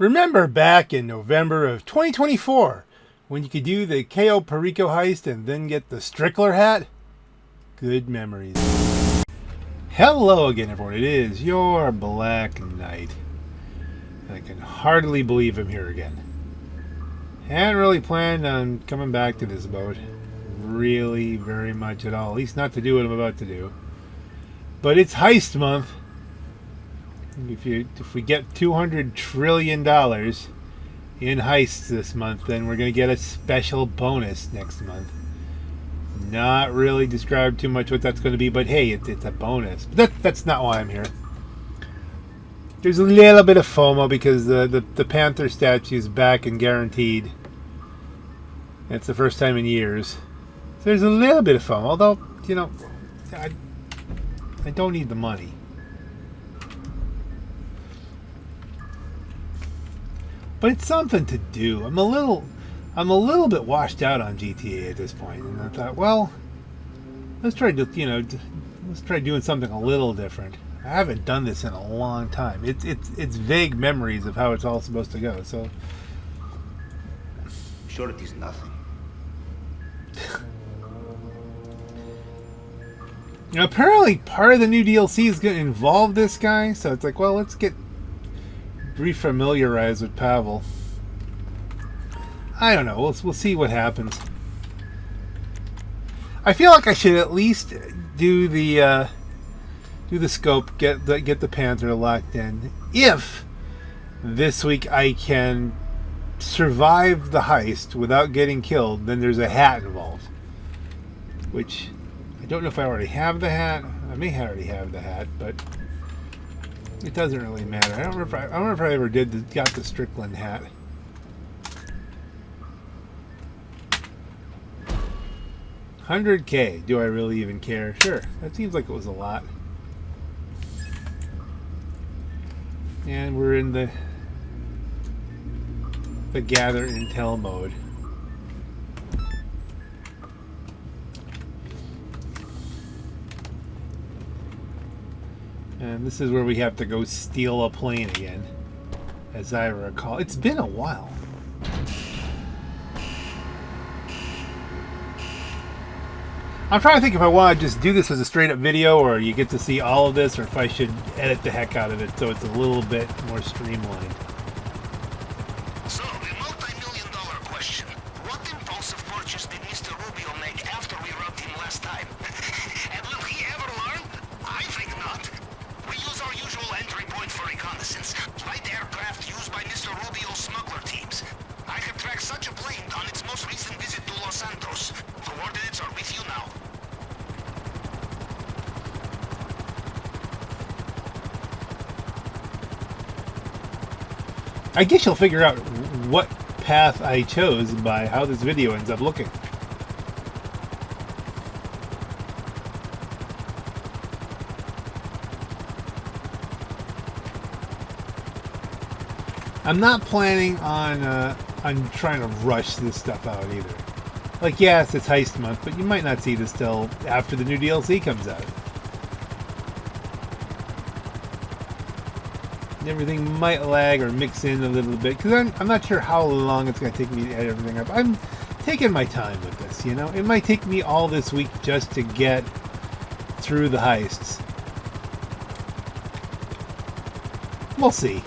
Remember back in November of 2024 when you could do the Cayo Perico Heist and then get the Strickler Hat? Good memories. Hello again, everyone. It is your Black Knight. I can hardly believe I'm here again. Hadn't really planned on coming back to this boat. Really, very much at all. At least not to do what I'm about to do. But it's heist month. If we get $200 trillion in heists this month, then we're going to get a special bonus next month. Not really described too much what that's going to be, but hey, it's a bonus. But that's not why I'm here. There's a little bit of FOMO because the Panther statue is back and guaranteed. It's the first time in years. So there's a little bit of FOMO, although, you know, I don't need the money. But it's something to do. I'm a little bit washed out on GTA at this point, and I thought, well, let's try doing something a little different. I haven't done this in a long time. It's vague memories of how it's all supposed to go. So, sure, it is nothing. Now, apparently, part of the new DLC is going to involve this guy. So it's like, well, let's get refamiliarized with Pavel. I don't know. We'll see what happens. I feel like I should at least do the scope, get the Panther locked in. If this week I can survive the heist without getting killed, then there's a hat involved. Which I don't know if I already have the hat. I may already have the hat, but it doesn't really matter. I don't remember if I ever got the Strickler hat. $100K. Do I really even care? Sure. That seems like it was a lot. And we're in the gather intel mode. And this is where we have to go steal a plane again, as I recall. It's been a while. I'm trying to think if I want to just do this as a straight up video, or you get to see all of this, or if I should edit the heck out of it so it's a little bit more streamlined. So, the multi-million-dollar question. What impulsive purchase did Mr. Rubio make after we robbed him last time? And will he ever learn? I think not. We use our usual entry point for reconnaissance. Light aircraft used by Mr. Rubio's smuggler teams. I have tracked such a plane on its most recent visit to Los Santos. The coordinates are with you now. I guess you'll figure out what path I chose by how this video ends up looking. I'm not planning on trying to rush this stuff out either. Like, yes, it's heist month, but you might not see this till after the new DLC comes out. Everything might lag or mix in a little bit, because I'm not sure how long it's going to take me to edit everything up. I'm taking my time with this, you know? It might take me all this week just to get through the heists. We'll see.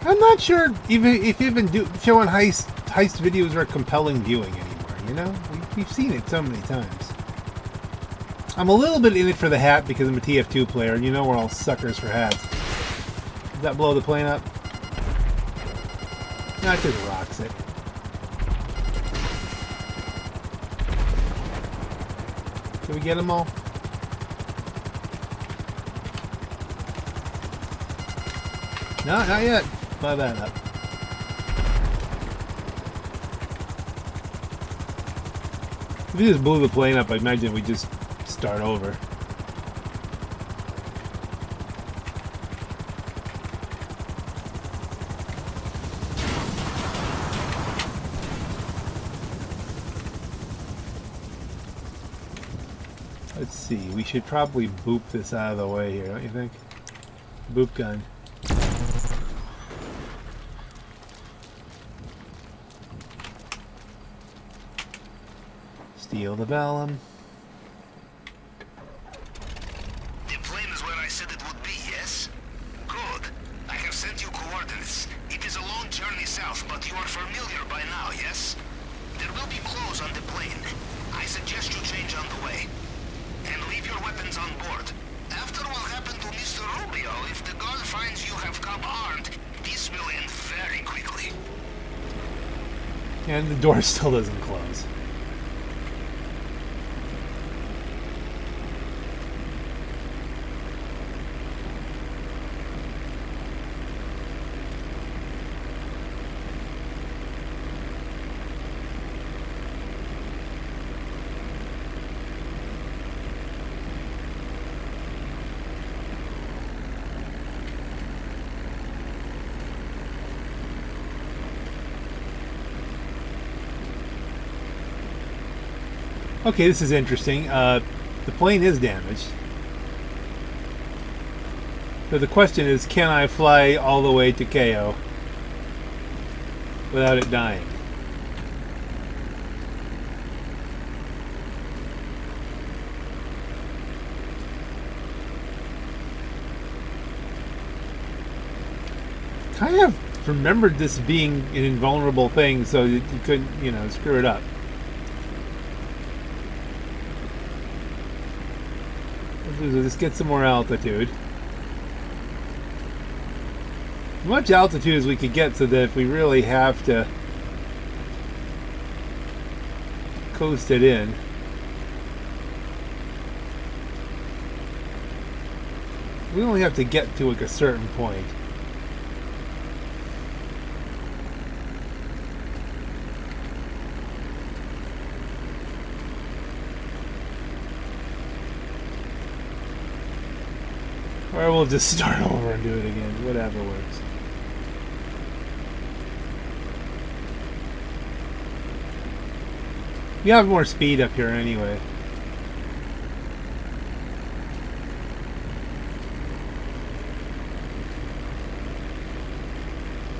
I'm not sure if even showing heist videos are compelling viewing anymore. You know, we've seen it so many times. I'm a little bit in it for the hat because I'm a TF2 player, and you know we're all suckers for hats. Does that blow the plane up? No, it just rocks it. Did we get them all? No, not yet. Fly that up. If we just blew the plane up, I imagine we just start over. Let's see, we should probably boop this out of the way here, don't you think? Boop gun. Steal the vellum. The plane is where I said it would be, yes? Good. I have sent you coordinates. It is a long journey south, but you are familiar by now, yes? There will be clothes on the plane. I suggest you change on the way. And leave your weapons on board. After what happened to Mr. Rubio, if the guard finds you have come armed, this will end very quickly. And the door still doesn't close. Okay, this is interesting. The plane is damaged. So the question is, can I fly all the way to Cayo without it dying? Kind of remembered this being an invulnerable thing, so you couldn't, you know, screw it up. Let's get some more altitude. As much altitude as we could get so that if we really have to coast it in. We only have to get to like a certain point. Or we'll just start over and do it again. Whatever works. You have more speed up here anyway.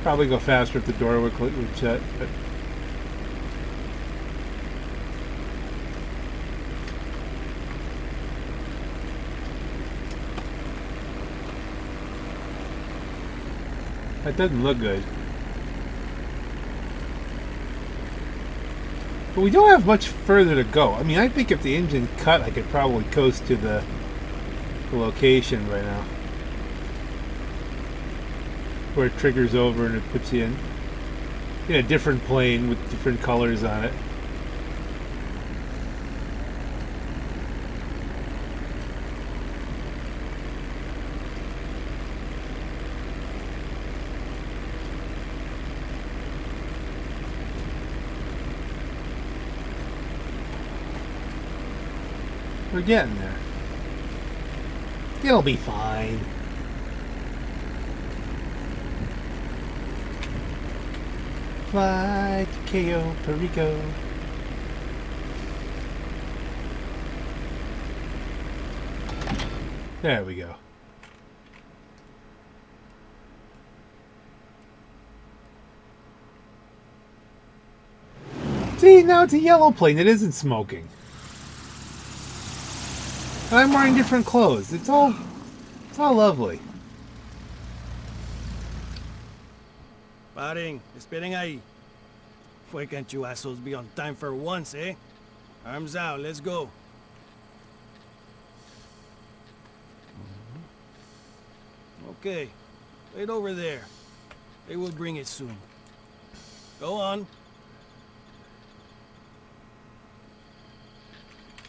Probably go faster if the door would shut, but that doesn't look good. But we don't have much further to go. I mean, I think if the engine cut, I could probably coast to the location right now. Where it triggers over and it puts you in a different plane with different colors on it. We're getting there. It'll be fine. Fly to Cayo Perico. There we go. See, now it's a yellow plane. It isn't smoking. And I'm wearing different clothes. It's all lovely. Paring, esperen ahí. Why can't you assholes be on time for once, eh? Arms out, let's go. Okay, wait over there. They will bring it soon. Go on.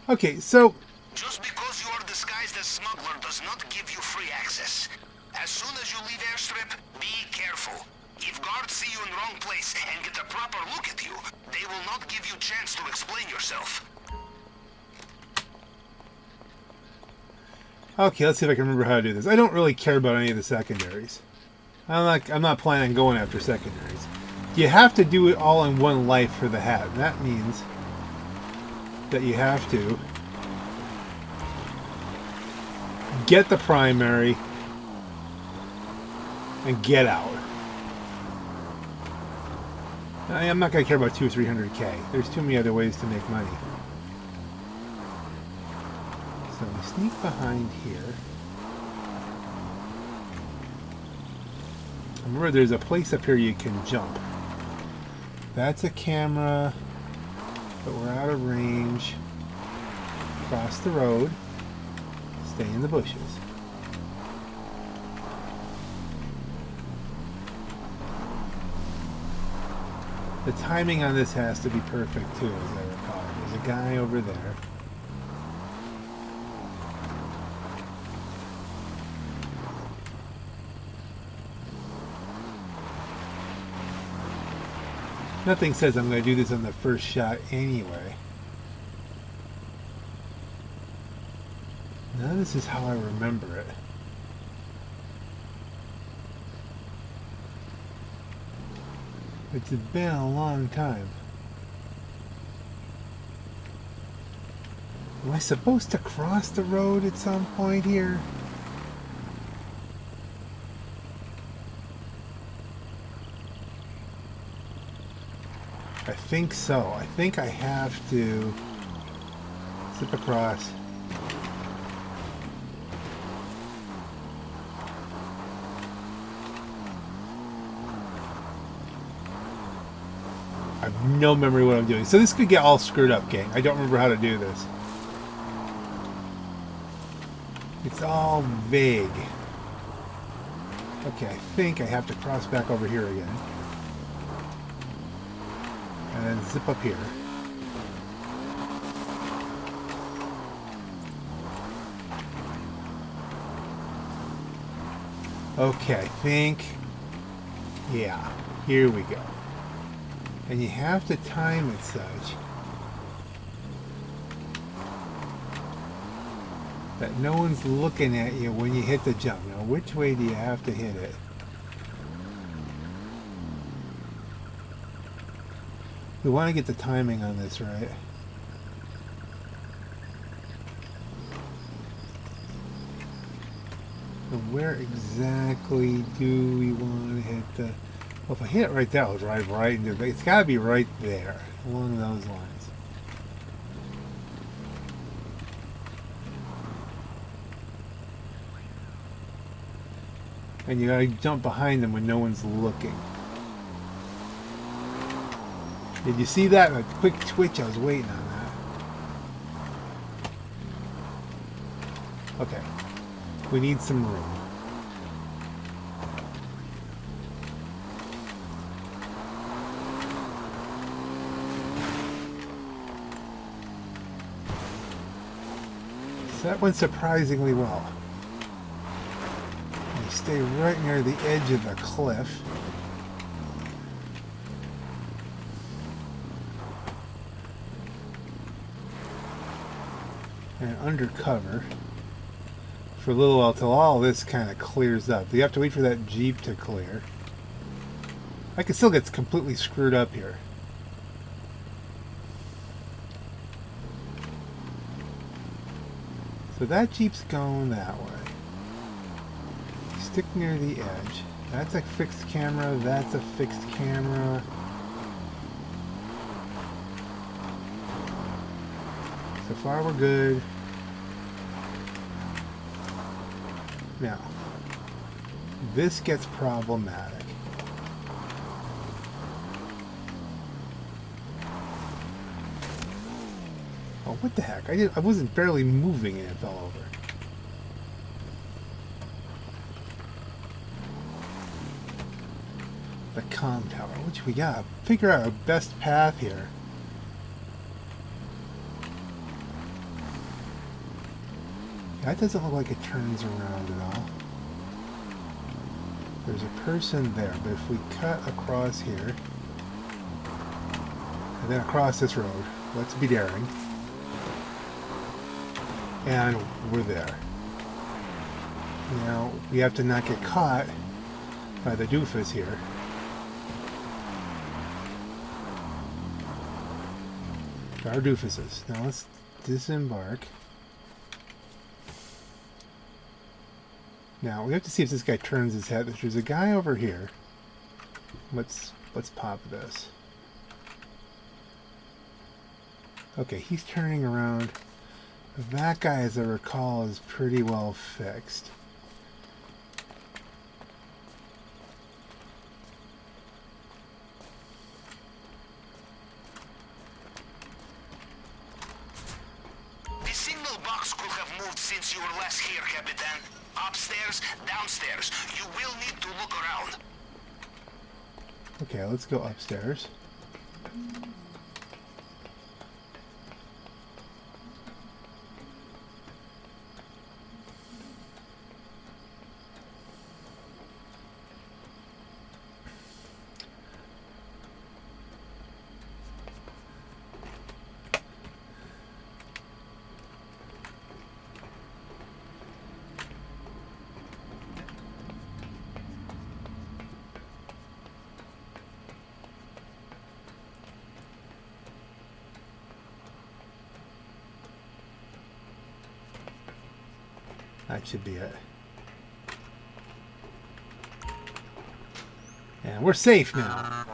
Okay, so Just because you are disguised as smuggler does not give you free access. As soon as you leave airstrip, be careful. If guards see you in the wrong place and get a proper look at you, they will not give you a chance to explain yourself. Okay, let's see if I can remember how to do this. I don't really care about any of the secondaries. I'm not planning on going after secondaries. You have to do it all in one life for the hat. And that means that you have to get the primary and get out. I'm not going to care about 200 or 300k. There's too many other ways to make money. So we sneak behind here. Remember, there's a place up here you can jump. That's a camera, but we're out of range. Cross the road. Stay in the bushes. The timing on this has to be perfect too, as I recall. There's a guy over there. Nothing says I'm going to do this on the first shot anyway. Now this is how I remember it. It's been a long time. Am I supposed to cross the road at some point here? I think so. I think I have to zip across. I have no memory of what I'm doing. So this could get all screwed up, gang. I don't remember how to do this. It's all vague. Okay, I think I have to cross back over here again. And then zip up here. Okay, I think... yeah, here we go. And you have to time it such that no one's looking at you when you hit the jump. Now, which way do you have to hit it? We want to get the timing on this right. So where exactly do we want to hit the... well, if I hit it right there, I'll drive right into it. It's got to be right there, along those lines. And you got to jump behind them when no one's looking. Did you see that? A quick twitch, I was waiting on that. Okay. We need some room. So that went surprisingly well. You stay right near the edge of the cliff. And undercover for a little while till all this kind of clears up. You have to wait for that Jeep to clear. I can still get completely screwed up here. So that Jeep's going that way. Stick near the edge. That's a fixed camera. That's a fixed camera. So far we're good. Now, this gets problematic. Oh, what the heck? I wasn't barely moving and it fell over. The comm tower, which we gotta figure out our best path here. That doesn't look like it turns around at all. There's a person there, but if we cut across here, and then across this road, let's be daring. And we're there. Now, we have to not get caught by the doofus here. There are doofuses. Now let's disembark. Now, we have to see if this guy turns his head. There's a guy over here. Let's pop this. Okay, he's turning around. That guy, as I recall, is pretty well fixed. The signal box could have moved since you were last here, Capitan. Upstairs, downstairs. You will need to look around. Okay, let's go upstairs. That should be it. And we're safe now.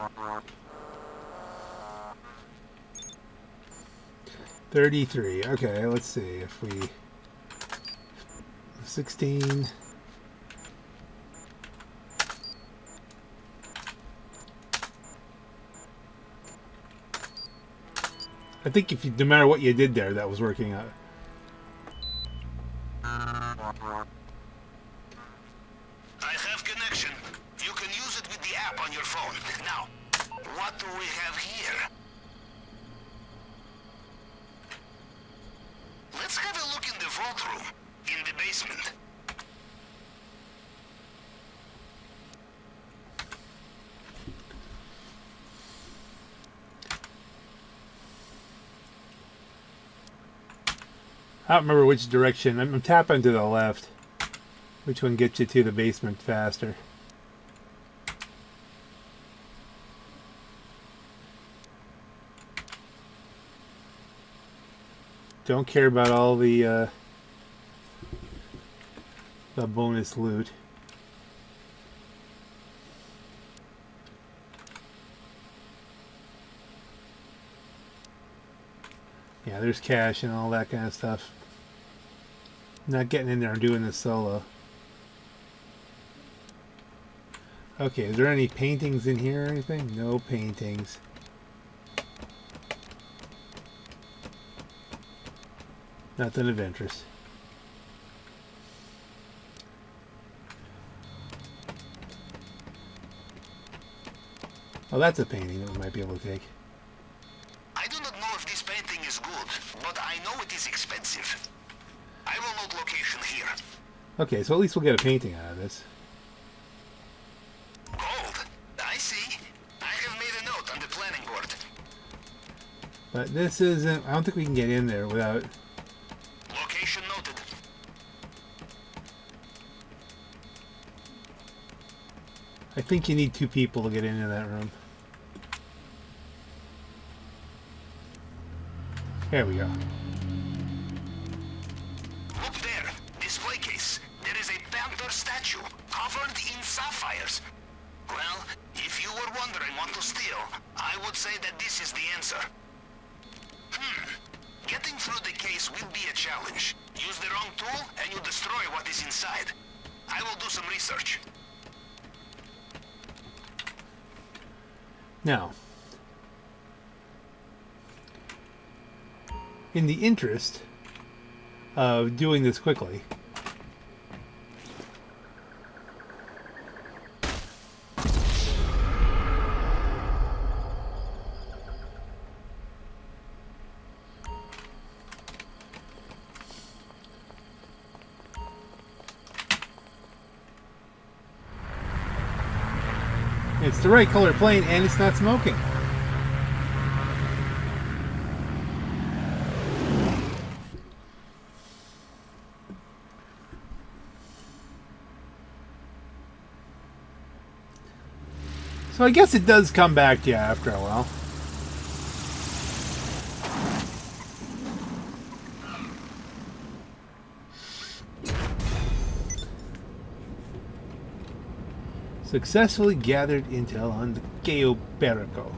33. Okay, let's see if we... 16... I think if you, no matter what you did there, that was working out. I have connection. You can use it with the app on your phone. Now, what do we have here? Let's have a look in the vault room, in the basement. I don't remember which direction. I'm tapping to the left. Which one gets you to the basement faster? Don't care about all the bonus loot. Yeah, there's cash and all that kind of stuff. Not getting in there and doing this solo. Okay, is there any paintings in here or anything? No paintings. Nothing of interest. Oh, that's a painting that we might be able to take. I do not know if this painting is good, but I know it is expensive. I will note location here. Okay, so at least we'll get a painting out of this. Gold. I see. I have made a note on the planning board. But this isn't... I don't think we can get in there without... Location noted. I think you need 2 people to get into that room. There we go. Look there. Display case. There is a panther statue covered in sapphires. Well, if you were wondering what to steal, I would say that this is the answer. Getting through the case will be a challenge. Use the wrong tool and you destroy what is inside. I will do some research. Now, in the interest of doing this quickly, It's the right color plane, and it's not smoking. So I guess it does come back to you after a while. Successfully gathered intel on the Cayo Perico.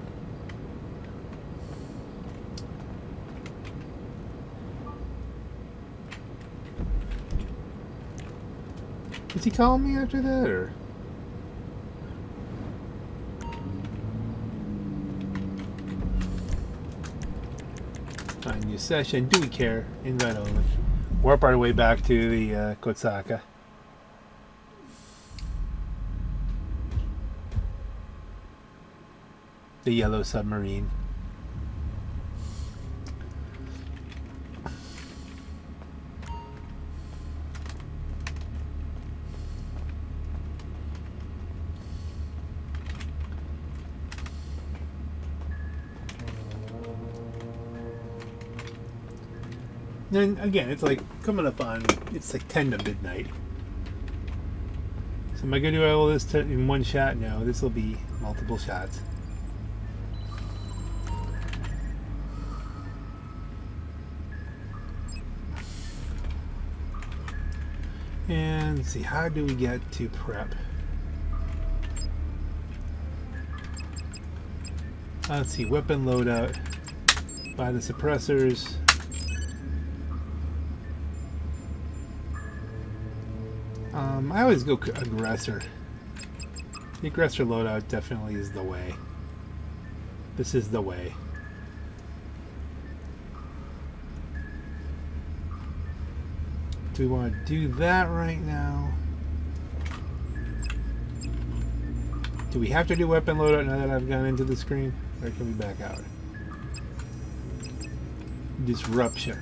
Is he calling me after that, or? Find new session. Do we care? Invite only. Warp our way back to the Kotsaka. The yellow submarine. And again, it's like coming up on, it's like 10 to midnight. So am I going to do all this in one shot? No, this will be multiple shots. And let's see, how do we get to prep? Let's see, weapon loadout. Buy the suppressors. I always go aggressor. The aggressor loadout definitely is the way. This is the way. Do we want to do that right now? Do we have to do weapon loadout now that I've gone into the screen? Or can we back out? Disruption.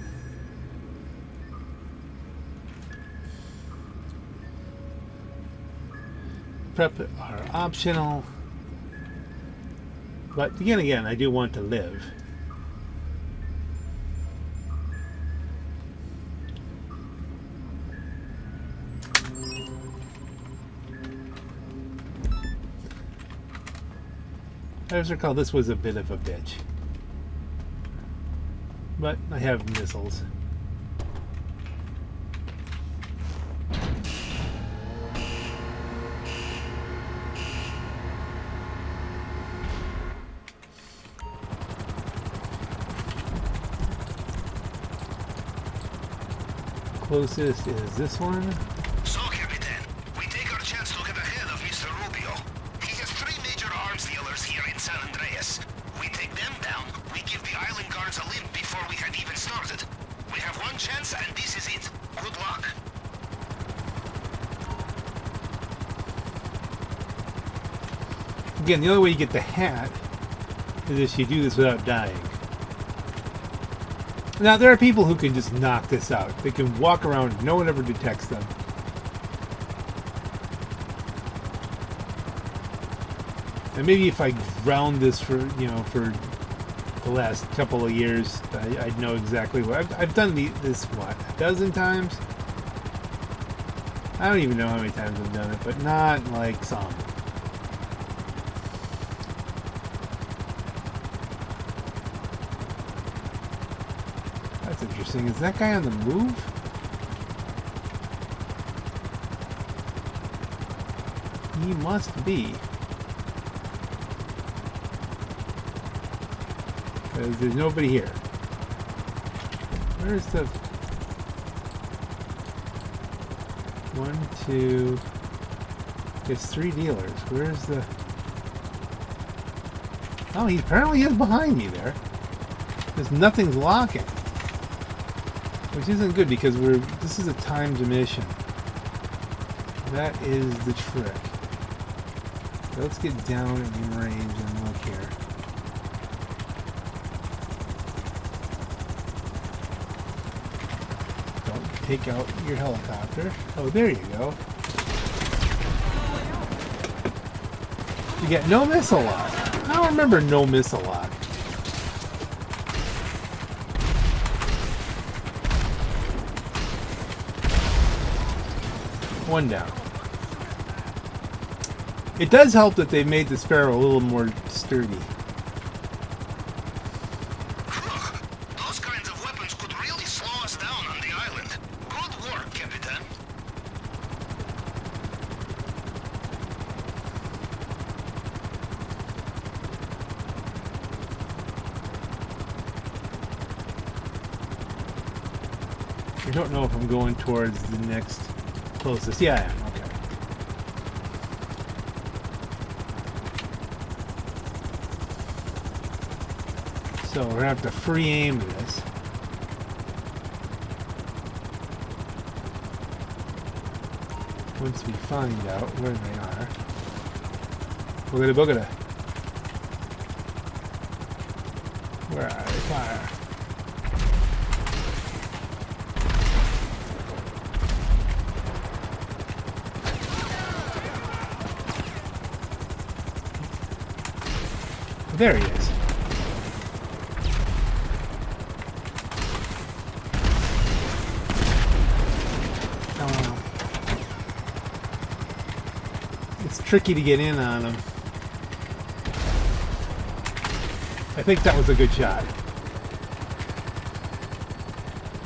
Prep are optional. But again, I do want to live. I just recall this was a bit of a bitch. But I have missiles. Closest is this one. So, Capitan, we take our chance to get ahead of Mr. Rubio. He has 3 major arms dealers here in San Andreas. We take them down, we give the island guards a limp before we had even started. We have one chance, and this is it. Good luck. Again, the only way you get the hat is if you do this without dying. Now, there are people who can just knock this out. They can walk around, no one ever detects them. And maybe if I ground this for, you know, for the last couple of years, I'd know exactly what. I've done this, what, a dozen times? I don't even know how many times I've done it, but not like some. That's interesting. Is that guy on the move? He must be. Because there's nobody here. Where's the... 1, 2... There's 3 dealers. Where's the... Oh, he apparently is behind me there. Because nothing's locking. Which isn't good because this is a timed mission. That is the trick. So let's get down in range and look here. Don't take out your helicopter. Oh, there you go. You get no missile lock. I don't remember no missile lock. One down. It does help that they made the Sparrow a little more sturdy. Those kinds of weapons could really slow us down on the island. Good work, Capitan. I don't know if I'm going towards the next closest. Yeah, I am. Okay. So we're gonna have to free aim this. Once we find out where they are. Boogada boogada. Where are they? Fire. There he is. It's tricky to get in on him. I think that was a good shot.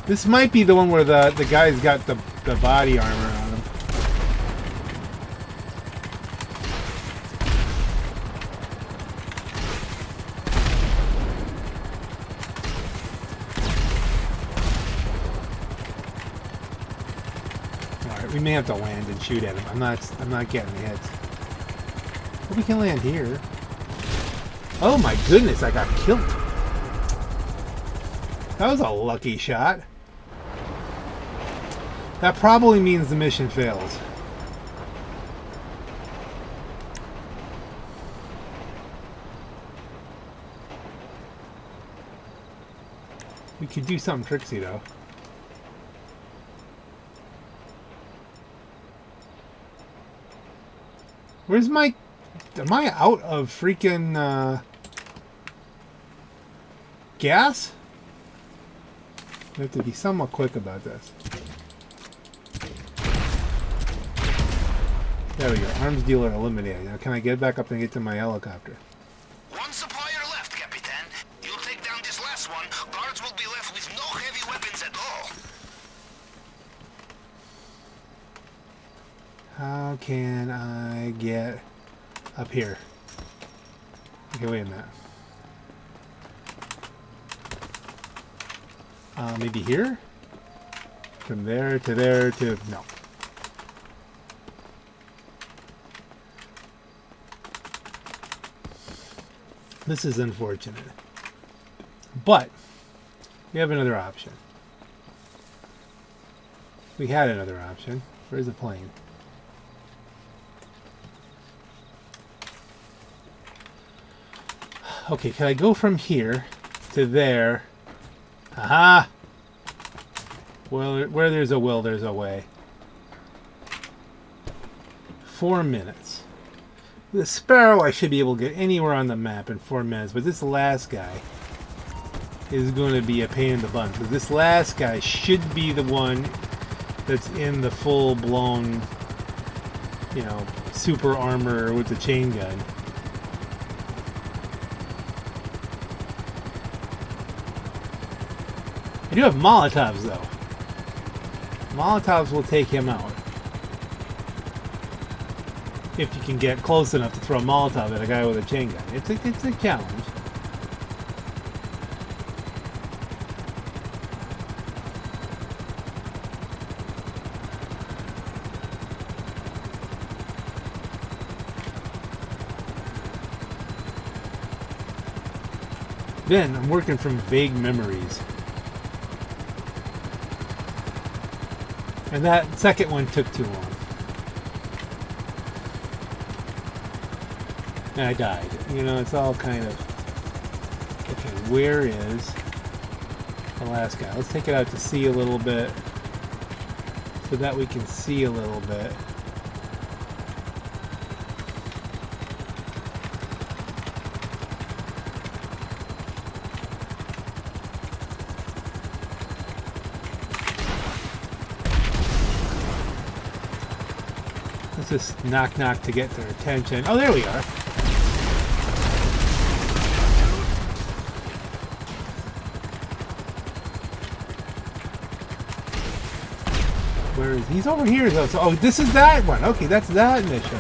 This might be the one where the guy's got the body armor on him. Alright, we may have to land and shoot at him. I'm not getting the hits. But we can land here. Oh my goodness, I got killed. That was a lucky shot. That probably means the mission fails. We could do something tricksy though. Where's my... Am I out of freaking gas? I have to be somewhat quick about this. There we go. Arms dealer eliminated. Now can I get back up and get to my helicopter? One supplier left, Capitan. You'll take down this last one. Guards will be left with no heavy weapons at all. How can I get up here? Okay, wait a minute. Maybe here? From there to there to... No. This is unfortunate. But, we have another option. We had another option. Where's the plane? Okay, can I go from here to there? Aha! Well, where there's a will, there's a way. 4 minutes. The Sparrow I should be able to get anywhere on the map in 4 minutes, but this last guy is going to be a pain in the butt. Because this last guy should be the one that's in the full-blown, you know, super armor with the chain gun. I do have Molotovs, though. Molotovs will take him out. If you can get close enough to throw a Molotov at a guy with a chain gun. It's a challenge. Then, I'm working from vague memories. And that second one took too long. And I died. You know, it's all kind of... Okay, where is the last guy? Let's take it out to sea a little bit. So that we can see a little bit. just knock knock to get their attention. Oh, there we are. Where is he? He's over here though. So, oh, this is that one. Okay, that's that mission.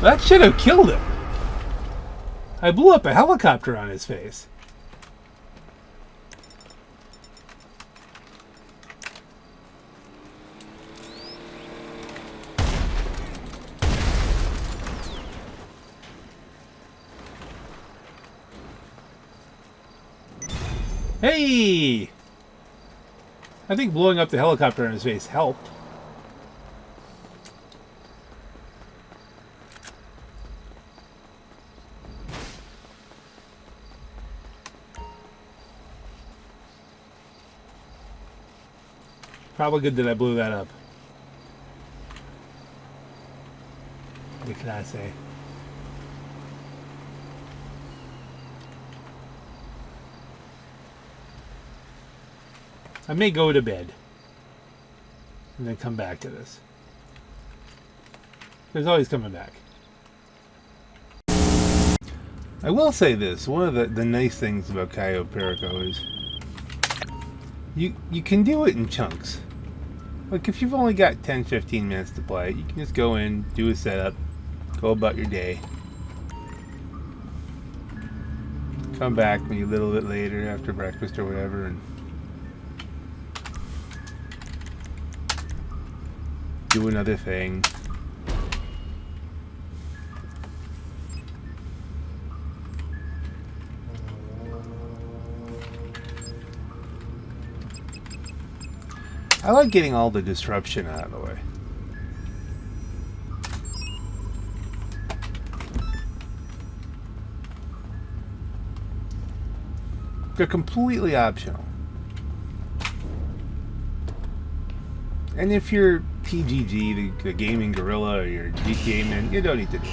That should have killed him. I blew up a helicopter on his face. Hey! I think blowing up the helicopter on his face helped. Probably good that I blew that up. De clase. I may go to bed and then come back to this. There's always coming back. I will say this, one of the nice things about Cayo Perico is you can do it in chunks. Like if you've only got 10-15 minutes to play, you can just go in, do a setup, go about your day. Come back maybe a little bit later after breakfast or whatever and do another thing. I like getting all the disruption out of the way. They're completely optional. And if you're TGG, the gaming gorilla, or you're GTA man, you don't need to do it.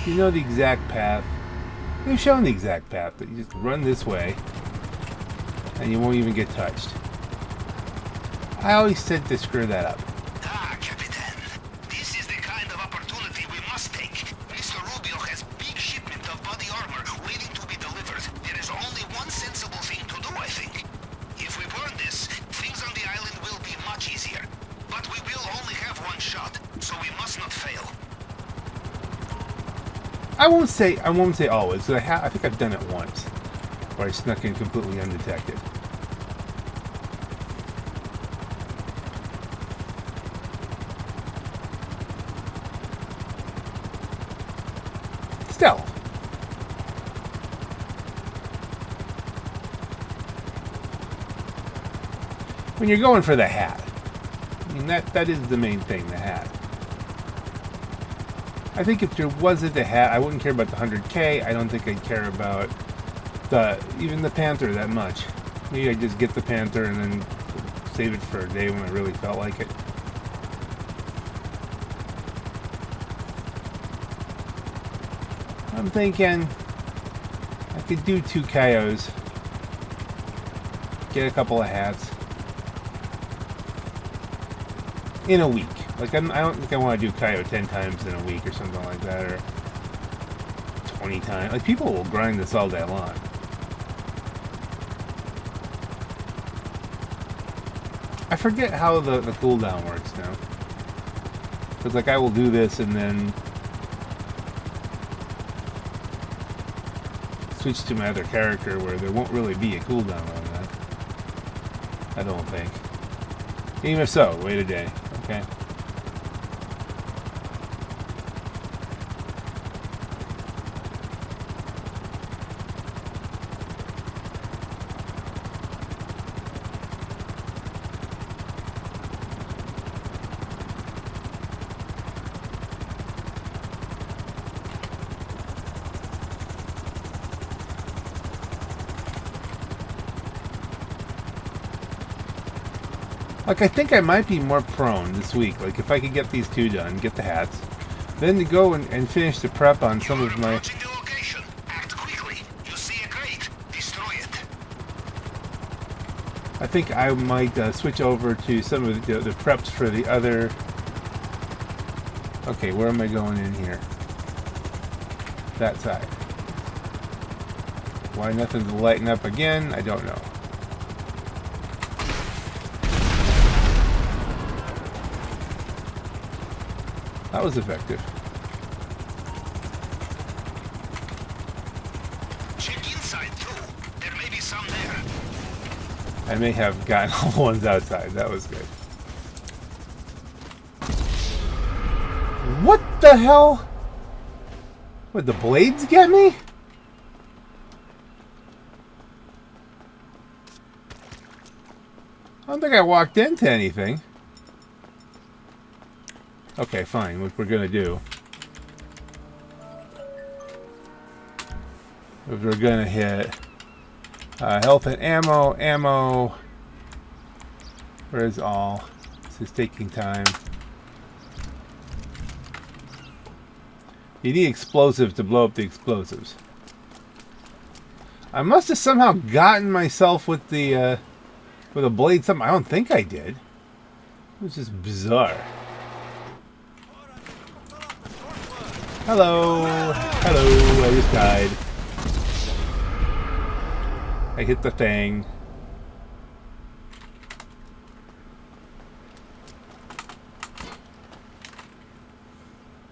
You know the exact path. They've shown the exact path, that you just run this way and you won't even get touched. I always tend to screw that up. Ah, Capitan. This is the kind of opportunity we must take. Mr. Rubio has big shipment of body armor waiting to be delivered. There is only one sensible thing to do, I think. If we burn this, things on the island will be much easier. But we will only have one shot, so we must not fail. I won't say always. I think I've done it once, where I snuck in completely undetected. Stealth. When you're going for the hat, I mean that is the main thing, the hat. I think if there wasn't a hat, I wouldn't care about the 100K. I don't think I'd care about even the Panther that much. Maybe I'd just get the Panther and then save it for a day when I really felt like it. I'm thinking I could do 2 Cayos, get a couple of hats in a week. Like I don't think I want to do Cayo 10 times in a week or something like that, or 20 times. Like people will grind this all day long. I forget how the cooldown works now. Because like I will do this and then switch to my other character where there won't really be a cooldown on that. I don't think. Even if so, wait a day. Okay. Like, I think I might be more prone this week. Like, if I could get these 2 done, get the hats, then to go and finish the prep on some of my... Approaching the location. Act quickly. You see a crate. I think I might switch over to some of the preps for the other. Okay, where am I going in here? That side. Why nothing's lighting up again? I don't know. That was effective. Check inside too. There may be some there. I may have gotten all the ones outside. That was good. What the hell? Would the blades get me? I don't think I walked into anything. Okay, fine. What we're gonna do is we're gonna hit health and ammo. Where's all? This is taking time. You need explosives to blow up the explosives. I must have somehow gotten myself with the with a blade. Something I don't think I did. It was just bizarre. Hello, hello. I just died. I hit the thing.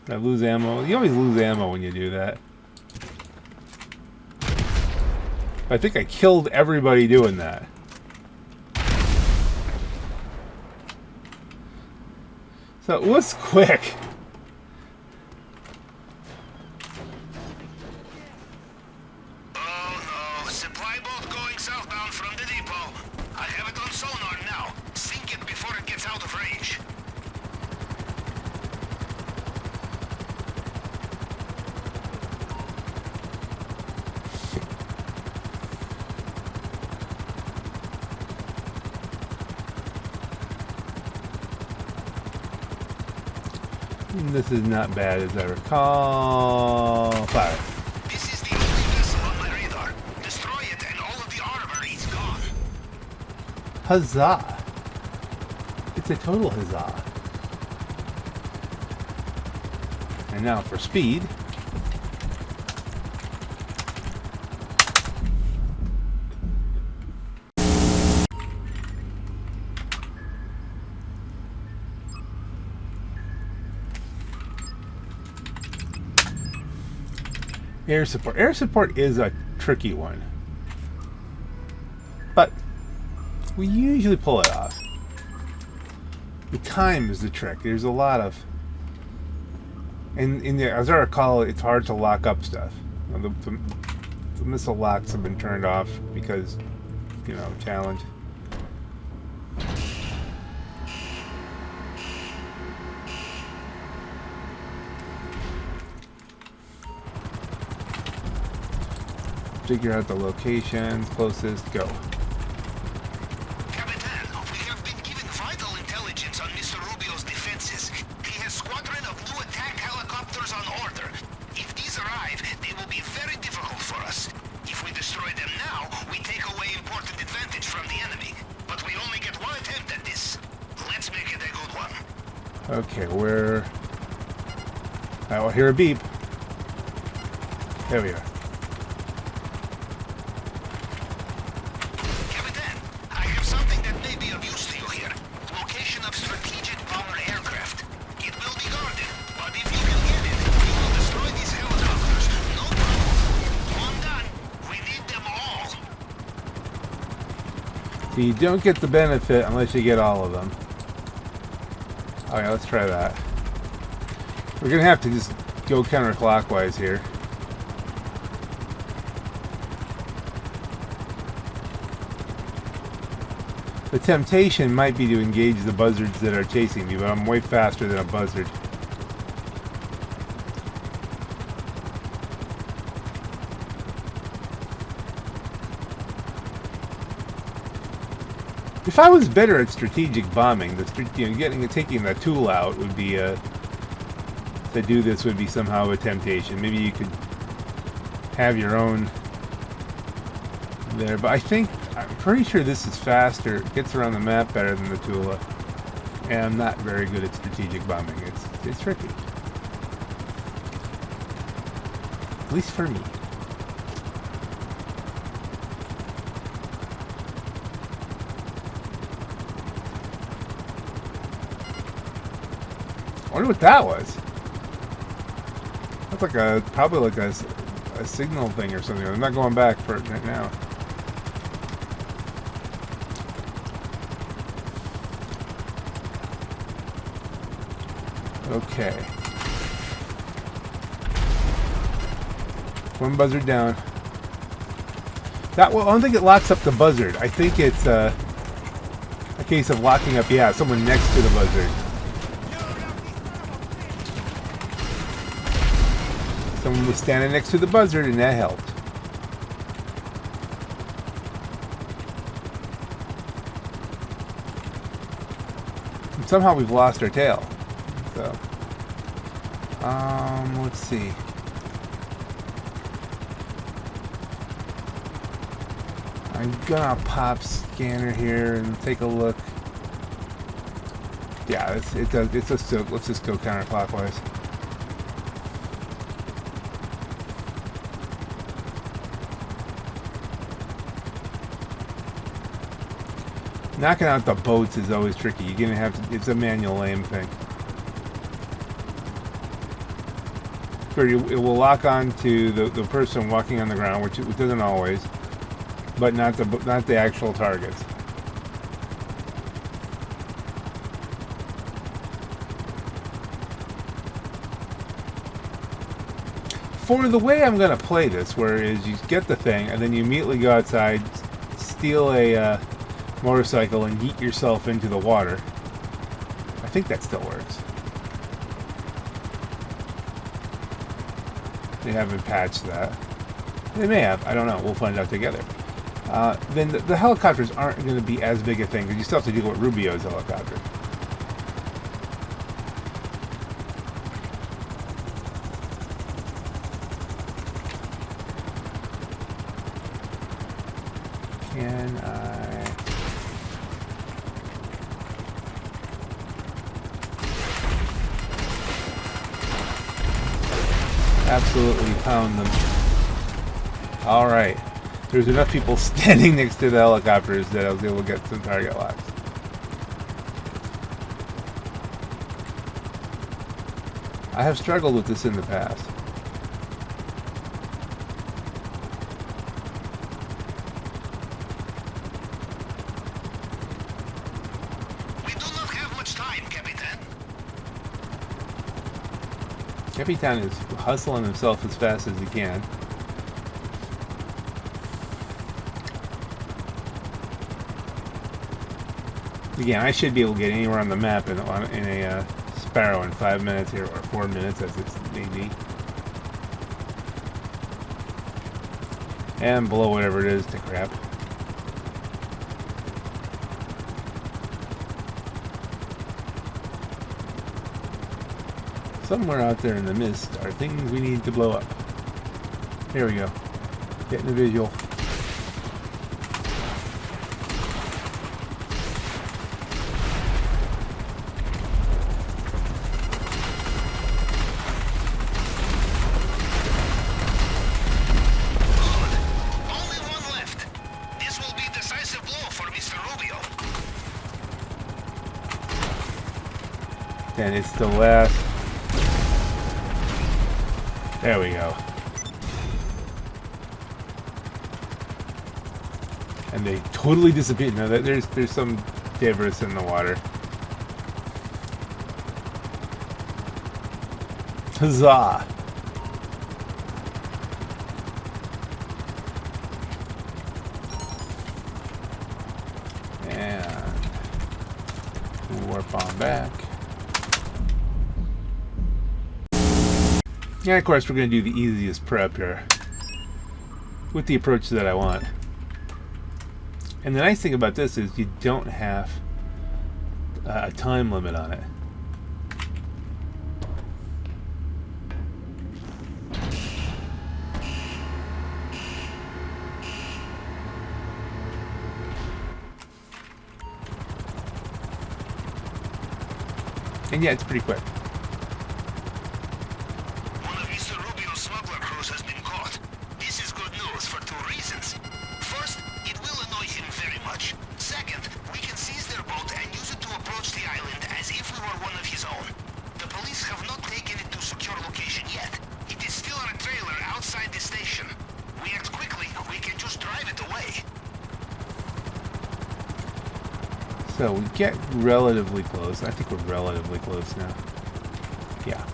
I lose ammo. You always lose ammo when you do that. I think I killed everybody doing that. So it was quick. Oh no, supply boat going southbound from the depot. I have it on sonar now. Sink it before it gets out of range. This is not bad as I recall. Fire. This is the only vessel on my radar. Destroy it and all of the armory is gone. Huzzah. It's a total huzzah. And now for speed. Air support. Air support is a tricky one. But we usually pull it off. The time is the trick. There's a lot of... And as I recall, it's hard to lock up stuff. The missile locks have been turned off because, you know, challenge. Figure out the location closest. Go. Capitan, we have been given vital intelligence on Mr. Rubio's defenses. He has squadron of new attack helicopters on order. If these arrive, they will be very difficult for us. If we destroy them now, we take away important advantage from the enemy. But we only get one attempt at this. Let's make it a good one. Okay, where... I will hear a beep. There we are. You don't get the benefit unless you get all of them. Okay, let's try that. We're gonna have to just go counterclockwise here. The temptation might be to engage the buzzards that are chasing me, but I'm way faster than a buzzard. If I was better at strategic bombing, taking the tool out would be to do this would be somehow a temptation. Maybe you could have your own there. But I'm pretty sure this is faster. It gets around the map better than the Tula. And I'm not very good at strategic bombing. It's tricky. At least for me. I wonder what that was. That's like probably like a signal thing or something. I'm not going back for it right now. Okay. One buzzard down. I don't think it locks up the buzzard. I think it's a case of locking up, yeah, someone next to the buzzard. Someone was standing next to the buzzard and that helped. And somehow we've lost our tail. So, let's see. I'm gonna pop scanner here and take a look. Yeah, it does. Let's just go counterclockwise. Knocking out the boats is always tricky. You're gonna have to. It's a manual aim thing. It will lock on to the person walking on the ground, which it doesn't always, but not the actual targets. For the way I'm gonna play this, whereas you get the thing and then you immediately go outside, steal a motorcycle and yeet yourself into the water. I think that still works. They haven't patched that. They may have. I don't know. We'll find out together. Then the helicopters aren't going to be as big a thing because you still have to deal with Rubio's helicopter. Can I... absolutely pound them. Alright. There's enough people standing next to the helicopters that I was able to get some target locks. I have struggled with this in the past. We do not have much time, Capitan. Capitan is hustling himself as fast as he can. Again, I should be able to get anywhere on the map in a Sparrow in 5 minutes here, or 4 minutes as it may be. And blow whatever it is to crap. Somewhere out there in the mist are things we need to blow up. Here we go. Getting a visual. And it's the last. There we go. And they totally disappeared. Now there's some debris in the water. Huzzah! And warp on back. Yeah, of course, we're going to do the easiest prep here with the approach that I want. And the nice thing about this is you don't have a time limit on it. And yeah, it's pretty quick. One of Mr. Rubio's smuggler crews has been caught. This is good news for two reasons. First, it will annoy him very much. Second, we can seize their boat and use it to approach the island as if we were one of his own. The police have not taken it to secure location yet. It is still on a trailer outside the station. We act quickly, we can just drive it away. So we get relatively close. I think we're relatively close now. Yeah.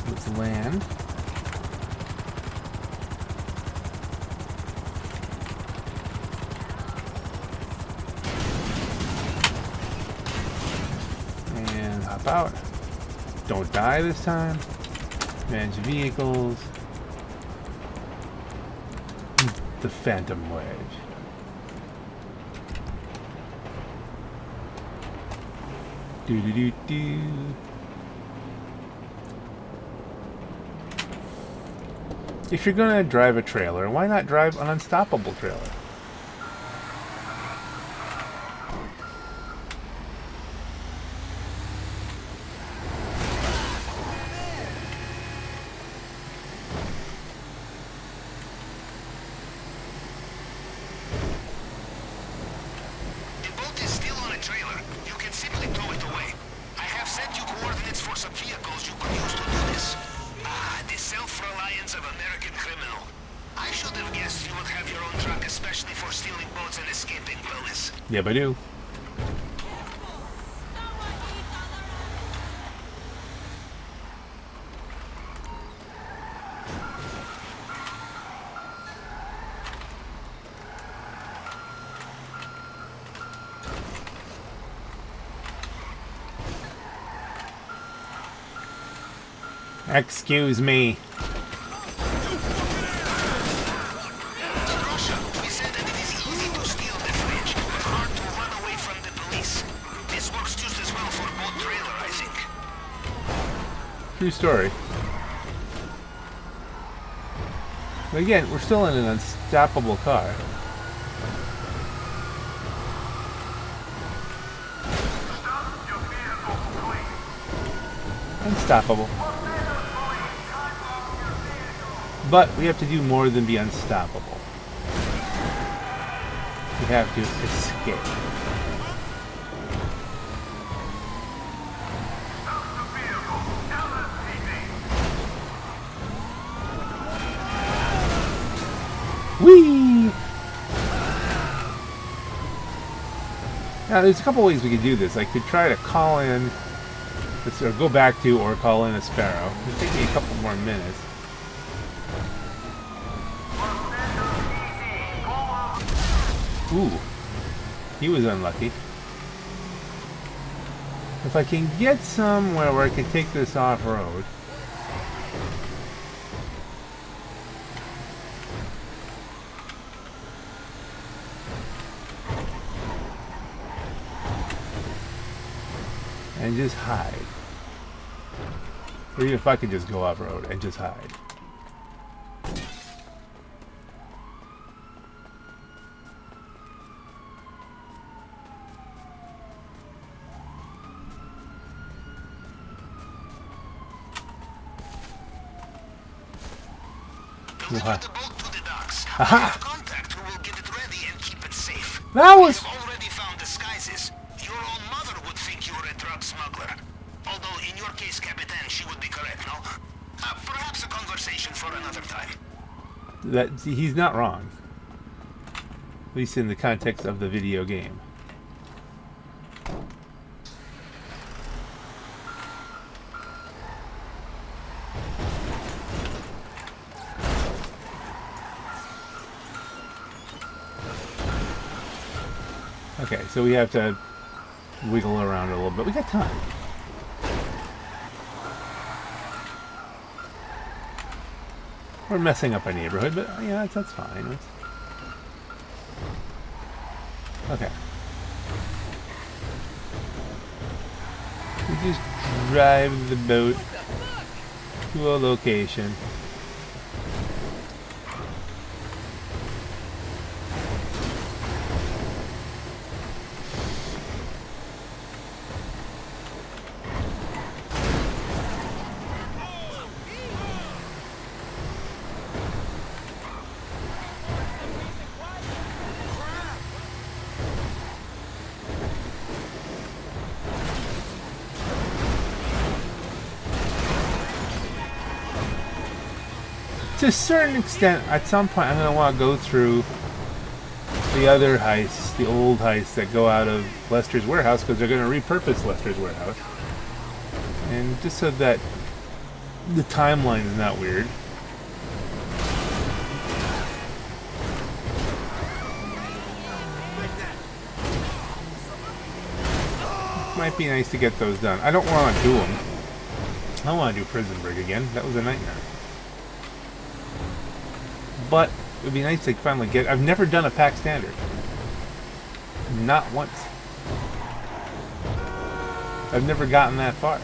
Let's land. And hop out. Don't die this time. Manage vehicles. The Phantom Wedge. Do. If you're gonna drive a trailer, why not drive an unstoppable trailer? The boat is still on a trailer. You can simply tow it away. I have sent you coordinates for some vehicles you could use to do this. Ah, the self-reliance of American criminal. I should have guessed you would have your own truck, especially for stealing boats and escaping police. Yeah, I do. Excuse me. In Russia, we said that it is easy to steal the fridge, but hard to run away from the police. This works just as well for boat trailer, I think. True story. But again, we're still in an unstoppable car. Unstoppable. But we have to do more than be unstoppable. We have to escape. Whee! Now, there's a couple ways we could do this. I could try to call in, or go back to, or call in a sparrow. It'll take me a couple more minutes. Ooh, he was unlucky. If I can get somewhere where I can take this off-road. And just hide. Or even if I could just go off-road and just hide. Deliver the boat to the docks. Aha! I have contact who will get it ready and keep it safe. That was... I've already found disguises. Your own mother would think you were a drug smuggler. Although in your case, Capitan, she would be correct, no? Perhaps a conversation for another time. He's not wrong. At least in the context of the video game. Okay, so we have to wiggle around a little bit. We got time. We're messing up our neighborhood, but yeah, that's fine. Okay. We just drive the boat to a location. to a certain extent, at some point, I'm going to want to go through the other heists, the old heists that go out of Lester's warehouse, because they're going to repurpose Lester's warehouse. And just so that the timeline is not weird. Might be nice to get those done. I don't want to do them. I don't want to do Prison Break again. That was a nightmare. But it would be nice to finally get... I've never done a pack standard. Not once. I've never gotten that far.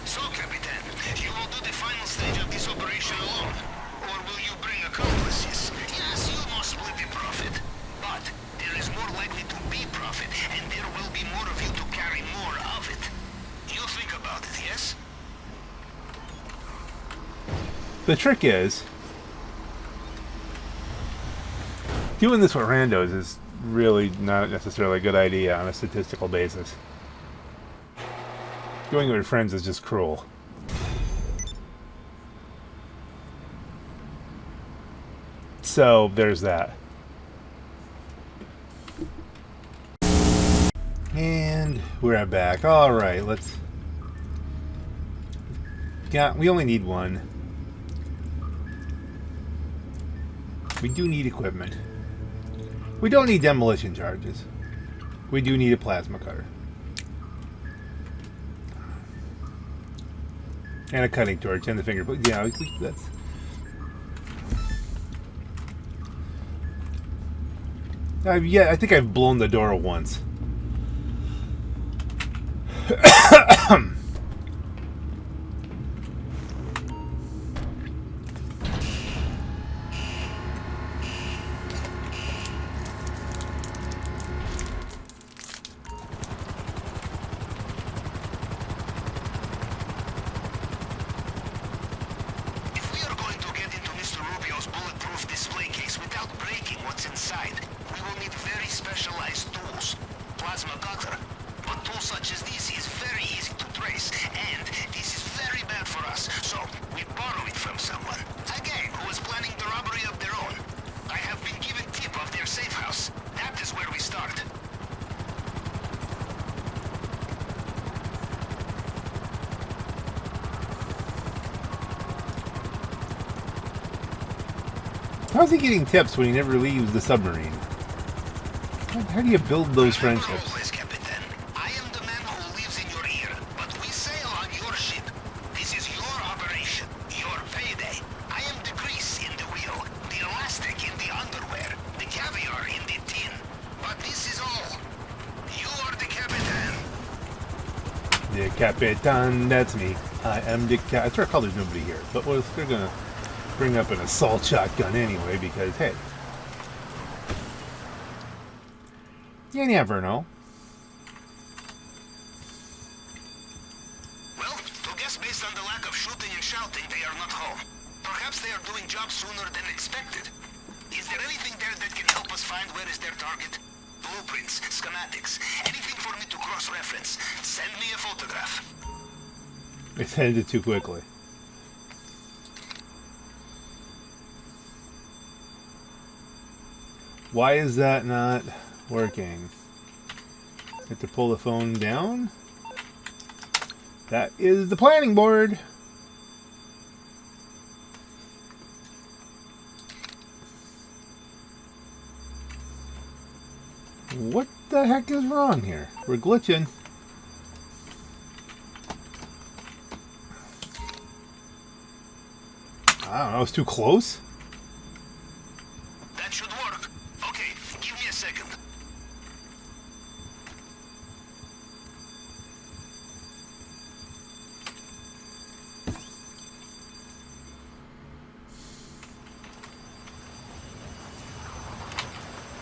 So, Capitan, you will do the final stage of this operation alone? Or will you bring accomplices? Yes, you must split the profit. But there is more likely to be profit, and there will be more of you to carry more of it. You think about it, yes? The trick is, doing this with randos is really not necessarily a good idea on a statistical basis. Doing it with friends is just cruel. So, there's that. And we're back. Alright, let's... Yeah, we only need one. We do need equipment. We don't need demolition charges. We do need a plasma cutter. And a cutting torch and the finger. But yeah, that's... I think I've blown the door once. If we are going to get into Mr. Rubio's bulletproof display case without breaking what's inside, we will need very specialized tools. Plasma cutter. But tools such as this is very easy to trace, and this is very bad for us, so we borrow it from someone. A gang who is planning the robbery of their own. I have been given tip of their safe house. That is where we start. How's he getting tips when he never leaves the submarine? How do you build those friendships? Always, Capitan. I am the man who lives in your ear, but we sail on your ship. This is your operation, your payday. I am the grease in the wheel, the elastic in the underwear, the caviar in the tin. But this is all. You are the Capitan. The Capitan, that's me. I am the I swear call there's nobody here, but we're gonna bring up an assault shotgun anyway, because, hey. You never know. Well, to guess based on the lack of shooting and shouting, they are not home. Perhaps they are doing jobs sooner than expected. Is there anything there that can help us find where is their target? Blueprints, schematics, anything for me to cross-reference. Send me a photograph. It's ended too quickly. Why is that not working? Have to pull the phone down? That is the planning board. What the heck is wrong here? We're glitching. I don't know, it's too close. That should work. Okay, give me a second.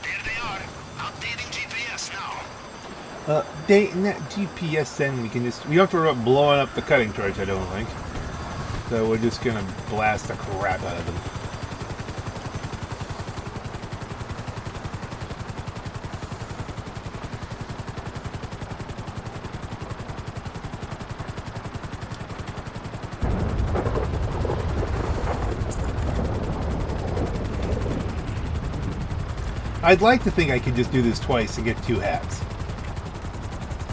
There they are. Updating GPS now. Updating that GPS, then we can just... We don't have to worry about blowing up the cutting torch, I don't think. So we're just gonna blast the crap out of them. I'd like to think I could just do this twice and get 2 hats.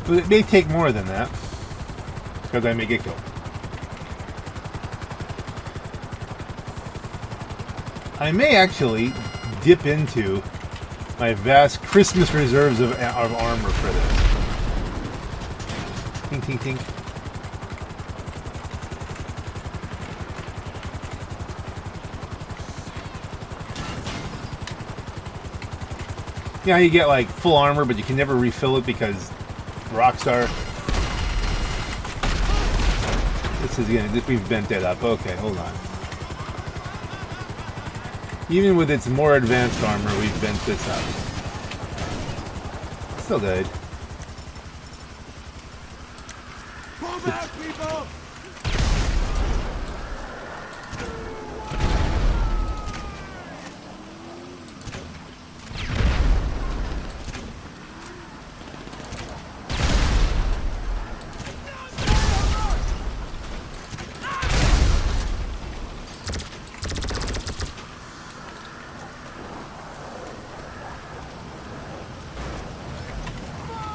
But it may take more than that. Because I may get killed. I may actually dip into my vast Christmas reserves of armor for this. Tink, tink, tink. Yeah, you get like full armor, but you can never refill it because Rockstar. This is gonna. We've bent that up. Okay, hold on. Even with its more advanced armor, we've bent this up. Still good. Pull back, people!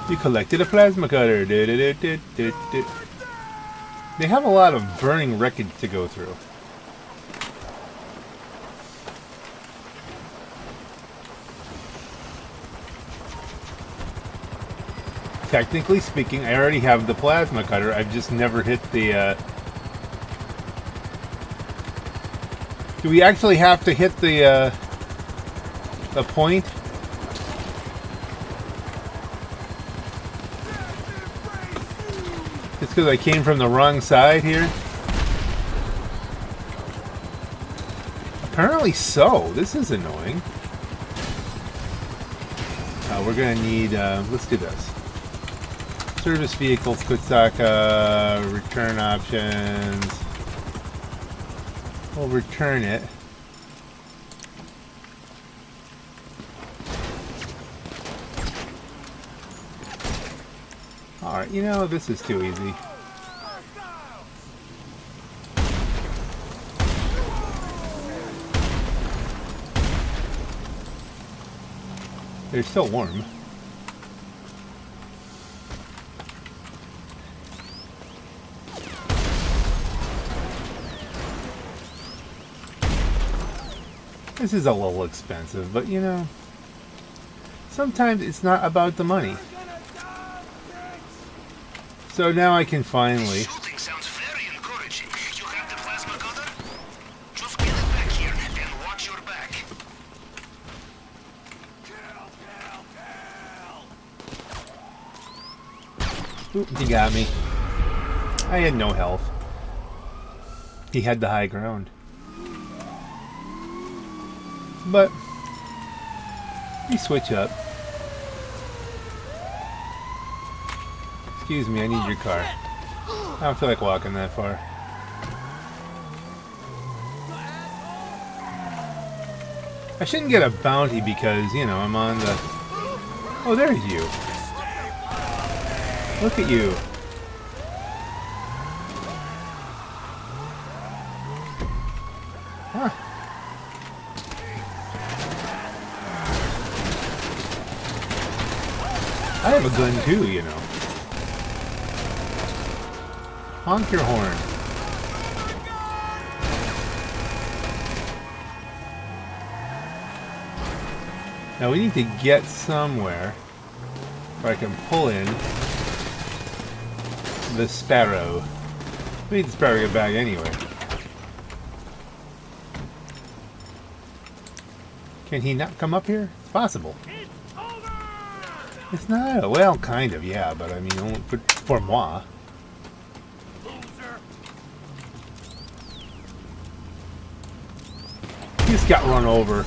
You collected a plasma cutter. They have a lot of burning wreckage to go through. Technically speaking, I already have the plasma cutter. I've just never hit the... Do we actually have to hit the point? It's because I came from the wrong side here? Apparently so. This is annoying. We're going to need... let's do this. Service vehicles, Kutsaka, return options. We'll return it. Alright, you know, this is too easy. They're still warm. This is a little expensive, but you know, sometimes it's not about the money. So now I can finally... Shooting sounds very encouraging. You have the plasma cutter? Just get it back here and watch your back. Oop, he got me. I had no health. He had the high ground. But we switch up. Excuse me, I need your car. I don't feel like walking that far. I shouldn't get a bounty because, you know, I'm on the... Oh, there's you. Look at you. Huh. I have a gun too, you know. Honk your horn. Now we need to get somewhere where I can pull in the Sparrow. We need the Sparrow to get back anyway. Can he not come up here? It's possible. It's not, well, kind of, yeah, but I mean, only for moi. He just got run over.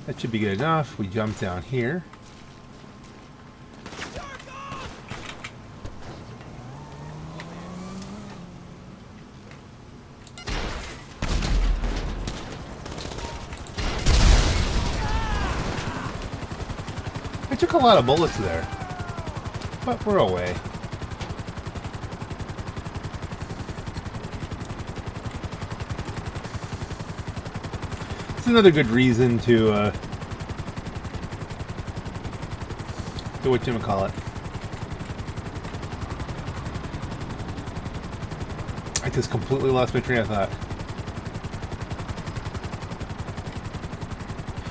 That should be good enough. We jump down here. I took a lot of bullets there, but we're away. It's another good reason to whatchamacallit. I just completely lost my train of thought.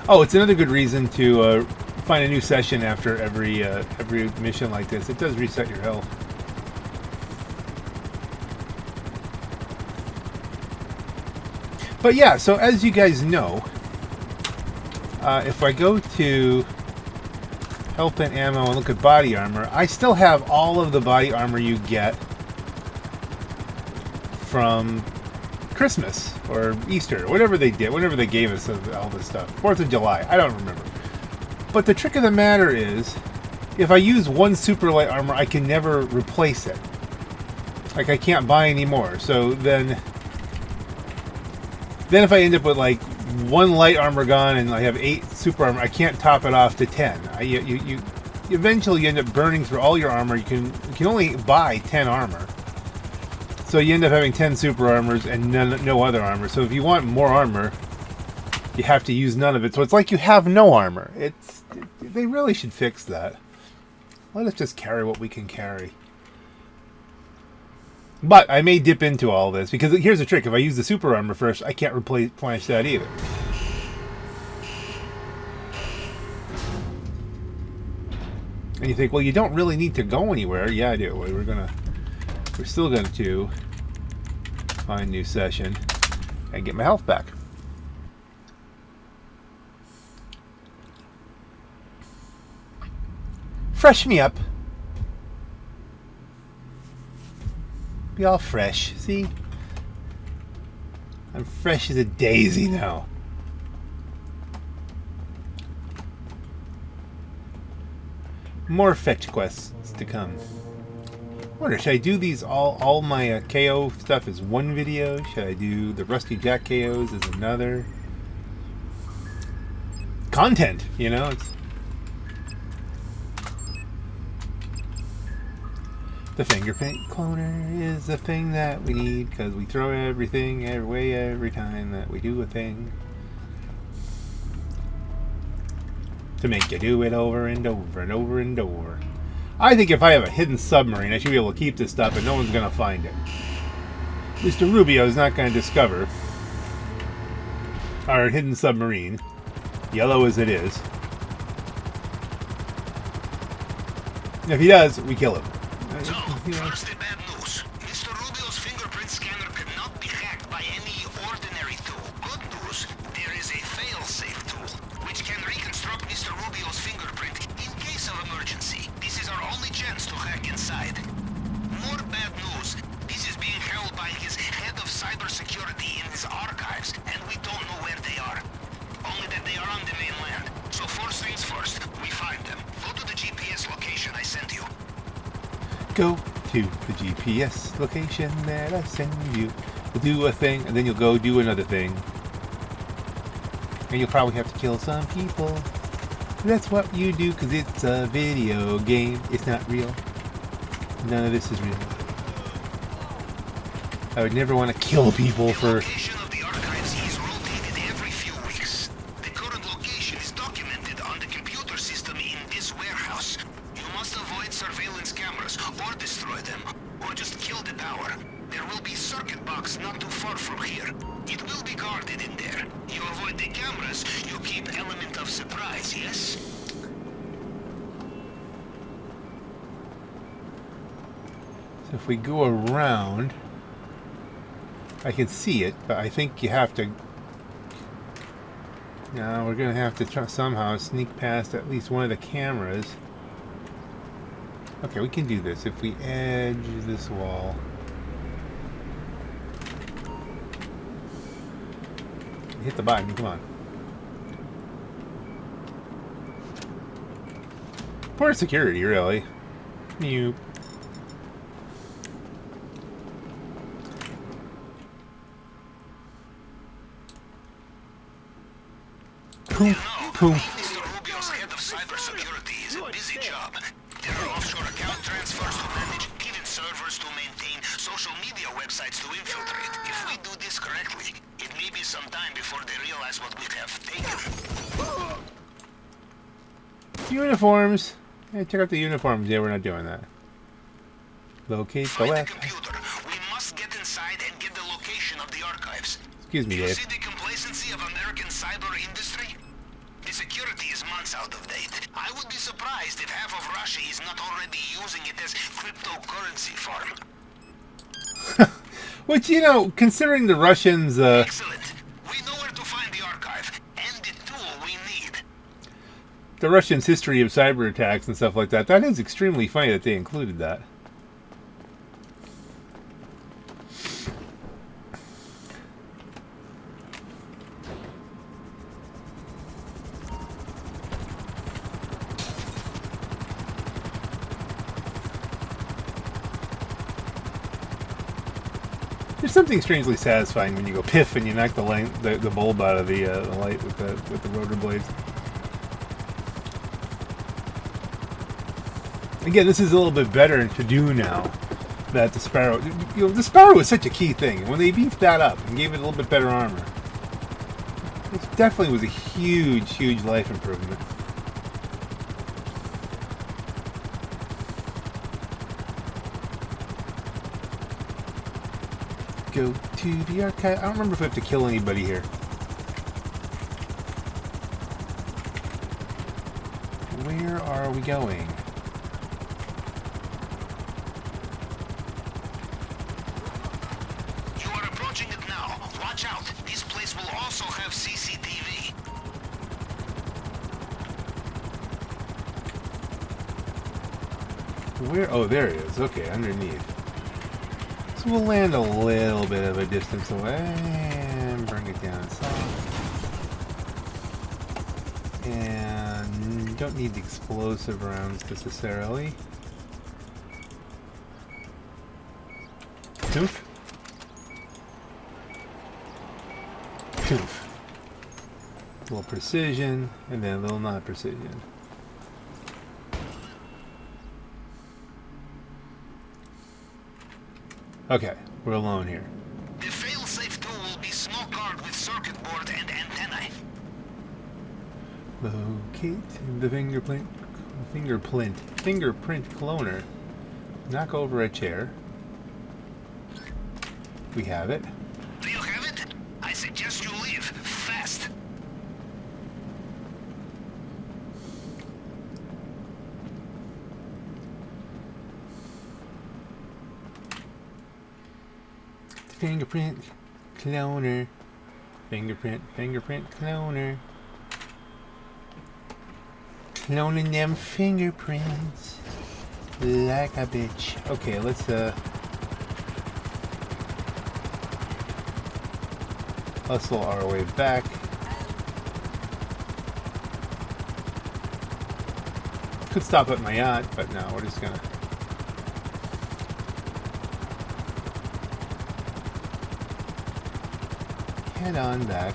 Oh, it's another good reason to find a new session after every mission like this. It does reset your health. But yeah, so as you guys know, if I go to health and ammo and look at body armor, I still have all of the body armor you get from Christmas or Easter, or whatever they did, whenever they gave us all this stuff. 4th of July, I don't remember. But the trick of the matter is, if I use one super light armor, I can never replace it. Like, I can't buy any more. So then if I end up with like one light armor gun and I have 8 super armor, I can't top it off to 10. You eventually end up burning through all your armor. You can only buy 10 armor. So you end up having 10 super armors and no other armor. So if you want more armor, you have to use none of it. So it's like you have no armor. They really should fix that. Let us just carry what we can carry. But I may dip into all this, because here's the trick. If I use the super armor first, I can't replenish that either. And you think, well, you don't really need to go anywhere. Yeah, I do. We're still going to find a new session and get my health back. Fresh me up. Be all fresh. See? I'm fresh as a daisy now. More fetch quests to come. I wonder, should I do these all my KO stuff as one video? Should I do the Rusty Jack KOs as another? Content, you know? The fingerprint cloner is the thing that we need, because we throw everything away every time that we do a thing. To make you do it over and over and over and over. I think if I have a hidden submarine, I should be able to keep this stuff and no one's going to find it. Mr. Rubio is not going to discover our hidden submarine, yellow as it is. If he does, we kill him. So, first the bad news. Mr. Rubio's fingerprint scanner cannot be hacked by any ordinary tool. Good news, there is a fail-safe tool, which can reconstruct Mr. Rubio's fingerprint in case of emergency. This is our only chance to hack inside. More bad news. This is being held by his head of cybersecurity in his archives, and we don't know where they are. Only that they are on the mainland. So first things first, we find them. Go to the GPS location I sent you. Go to the GPS location that I send you. We'll do a thing, and then you'll go do another thing. And you'll probably have to kill some people. That's what you do, because it's a video game. It's not real. None of this is real. I would never want to kill people for... The location of the archives is rotated every few weeks. The current location is documented on the computer system in this warehouse. You must avoid surveillance cameras, or destroy them, or just kill the tower. There will be circuit box not too far from here. It will be guarded in there. You avoid the cameras, you keep element of surprise, yes? So if we go around, I can see it, but I think you have to... No, we're going to have to try somehow sneak past at least one of the cameras. Okay, we can do this if we edge this wall. Hit the button, come on. Poor security, really. You. Poom, poom. Mr. Rubio's head of cybersecurity is a busy job. There are offshore account transfers to manage, even servers to maintain, social media websites to infiltrate. If we do this correctly, it Maybe some time before they realize what we have taken. Uniforms. Hey, check out the uniforms. Yeah, we're not doing that. Locate the Find the weapon. computer. We must get inside and get the location of the archives. Excuse me, Do you Dave. see the complacency of American cyber industry? The security is months out of date. I would be surprised if half of Russia is not already using it as cryptocurrency farm. Which, you know, considering the Russians, Excellent. We know where to find the archive and the tool we need. the Russians' history of cyber attacks and stuff like that, that is extremely funny that they included that. There's something strangely satisfying when you go piff and you knock the bulb out of the light with the rotor blades. Again, this is a little bit better to do now that the Sparrow, you know, the Sparrow is such a key thing. When they beefed that up and gave it a little bit better armor, it definitely was a huge life improvement. Go to the archive. I don't remember if we have to kill anybody here. Where are we going? You are approaching it now. Watch out. This place will also have CCTV. Where? Oh, there it is. Okay, underneath. So we'll land a little bit of a distance away and bring it down south. And don't need the explosive rounds necessarily. Poof. Poof. A little precision and then a little not precision. Okay, we're alone here. The fail-safe tool will be smoke guard with circuit board and antennae. Locate the fingerprint cloner. Knock over a chair. We have it. Do you have it? I suggest you leave fast. Fingerprint cloner. Fingerprint cloner. Cloning them fingerprints like a bitch. Okay, let's hustle our way back. Could stop at my yacht, but no, we're just gonna head on back.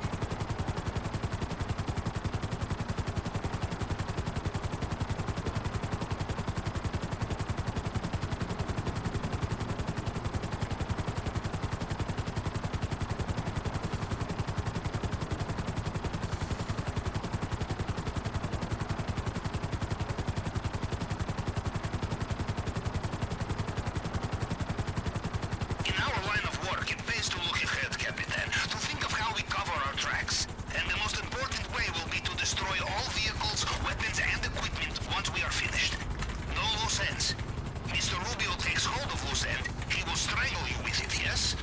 In our line of work, it pays to look ahead, Capitan, to think of how we cover our tracks. And the most important way will be to destroy all vehicles, weapons, and equipment once we are finished. No loose ends. Mr. Rubio takes hold of loose end, he will strangle you with it, yes?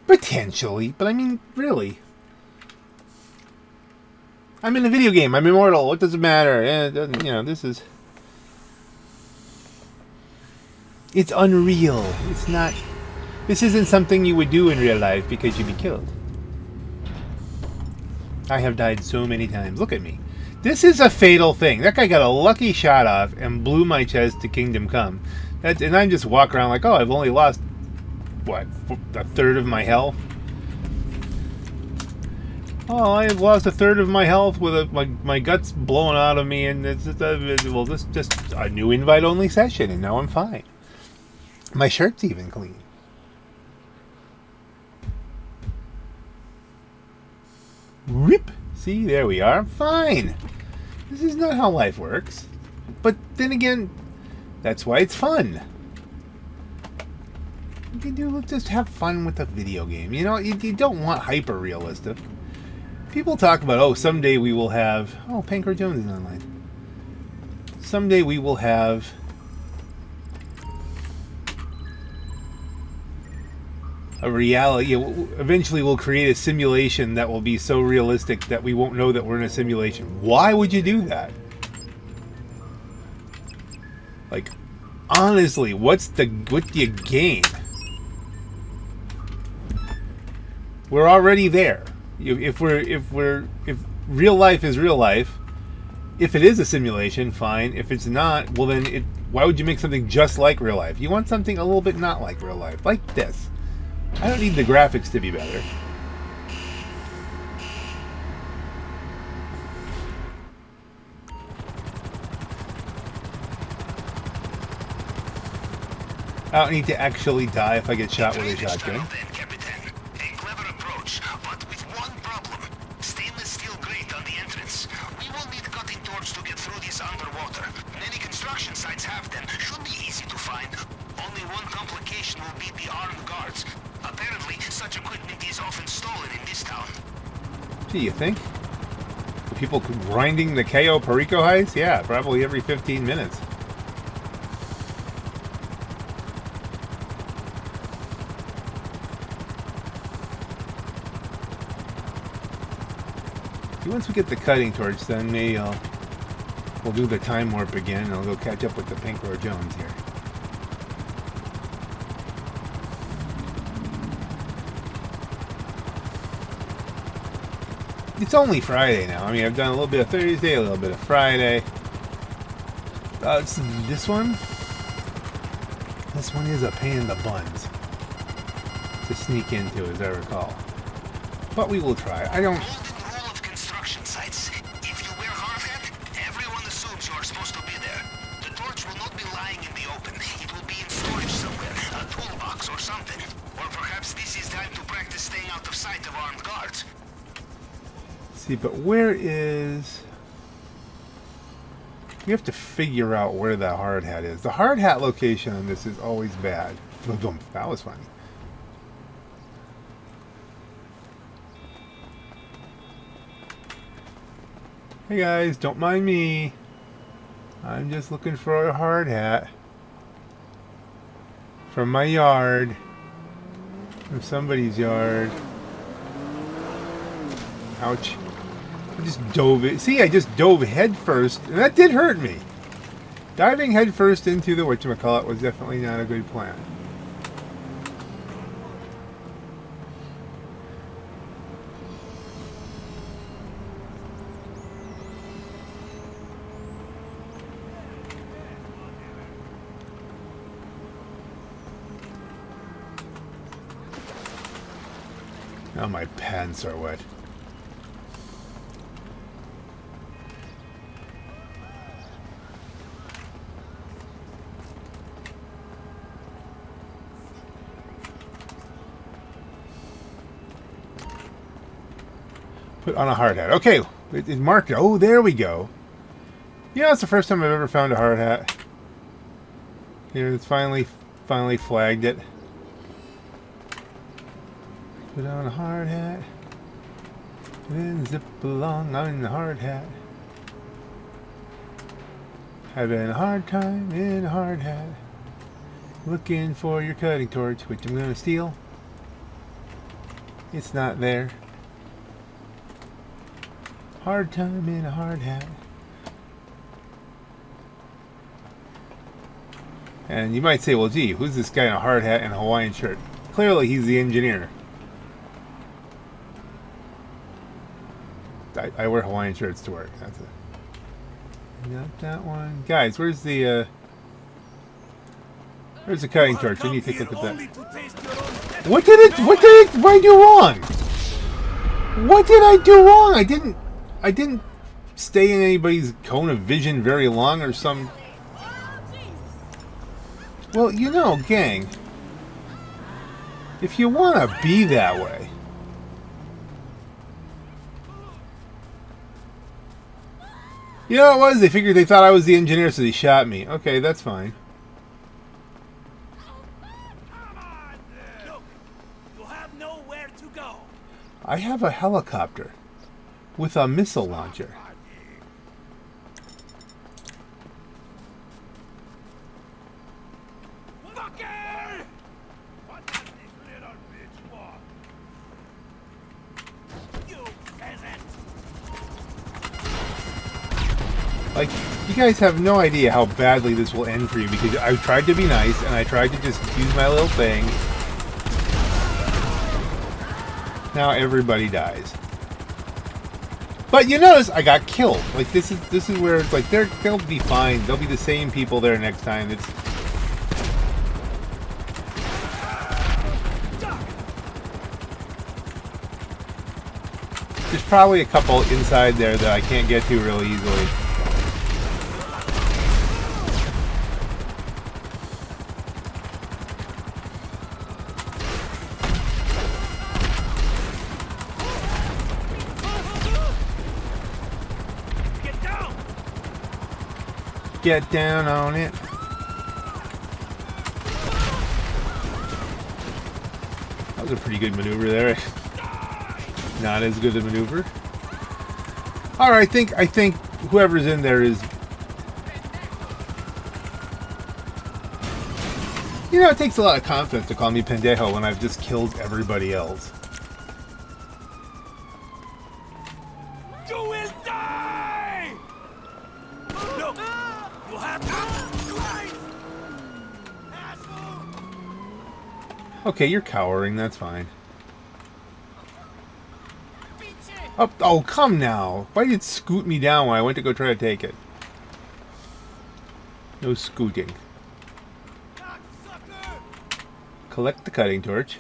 Potentially, but I mean, really. I'm in a video game. I'm immortal. What does it matter? It doesn't, you know, this is... It's unreal. It's not... This isn't something you would do in real life because you'd be killed. I have died so many times. Look at me. This is a fatal thing. That guy got a lucky shot off and blew my chest to Kingdom Come. And I'm just walking around like, oh, I've only lost, what, a third of my health? Oh, I've lost a third of my health with my guts blowing out of me, and it's just, well, this just a new invite-only session, and now I'm fine. My shirt's even clean. Rip. See, there we are. Fine. This is not how life works. But then again, that's why it's fun. You can do just have fun with a video game. You know, you don't want hyper realistic. People talk about, oh, someday we will have. Oh, Pancro Jones is online. Someday we will have a reality. Eventually, we'll create a simulation that will be so realistic that we won't know that we're in a simulation. Why would you do that? Like, honestly, what do you gain? We're already there. If real life is real life, if it is a simulation, fine. If it's not, well then, why would you make something just like real life? You want something a little bit not like real life, like this. I don't need the graphics to be better. I don't need to actually die if I get shot with a shotgun. Do you think? People grinding the Cayo Perico Heist? Yeah, probably every 15 minutes. Once we get the cutting torch, then maybe we'll do the time warp again, and I'll go catch up with the Pancro Jones here. It's only Friday now. I mean, I've done a little bit of Thursday, a little bit of Friday. It's this one. This one is a pain in the buns to sneak into, as I recall. But we will try. I don't. But where is... We have to figure out where the hard hat is. The hard hat location on this is always bad. Boom. That was funny. Hey guys, don't mind me. I'm just looking for a hard hat. From my yard. From somebody's yard. Ouch. I just dove it. See, I just dove head first, and that did hurt me. Diving head first into the whatchamacallit was definitely not a good plan. Now my pants are wet. Put on a hard hat. Okay, it marked it. Oh, there we go. You know, it's the first time I've ever found a hard hat. Here, it's finally flagged it. Put on a hard hat. Then zip along on the hard hat. Having a hard time in a hard hat. Looking for your cutting torch, which I'm gonna steal. It's not there. Hard time in a hard hat. And you might say, well, gee, who's this guy in a hard hat and a Hawaiian shirt? Clearly, he's the engineer. I wear Hawaiian shirts to work. That's it. Not that one. Guys, where's the cutting torch? We need to take a look at that. What did I do wrong? What did I do wrong? I didn't stay in anybody's cone of vision very long or some... Well, you know, gang, if you want to be that way, You know what it was? They figured they thought I was the engineer, so they shot me. Okay, that's fine. Look, you have nowhere to go. I have a helicopter with a missile launcher. Fucker! What does this little bitch want? You peasant! Like, you guys have no idea how badly this will end for you because I tried to be nice and I tried to just use my little thing. Now everybody dies. But you notice I got killed. Like this is where it's like they'll be fine. They'll be the same people there next time. It's there's probably a couple inside there that I can't get to really easily. Get down on it. That was a pretty good maneuver there. Not as good a maneuver. Alright, I think whoever's in there is... You know, it takes a lot of confidence to call me pendejo when I've just killed everybody else. You will die! Look, you have to fight! Asshole! Okay, you're cowering, that's fine. Oh, come now. Why did it scoot me down when I went to go try to take it? No scooting. Collect the cutting torch.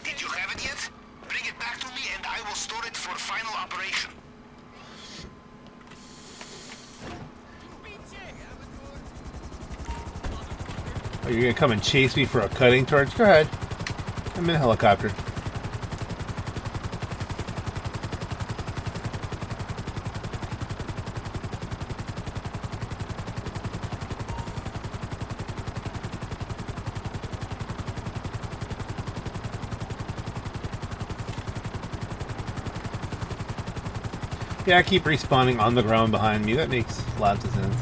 Did you have it yet? Bring it back to me and I will store it for final operation. Oh, you're gonna come and chase me for a cutting torch? Go ahead. I'm in a helicopter. Yeah, I keep respawning on the ground behind me. That makes lots of sense.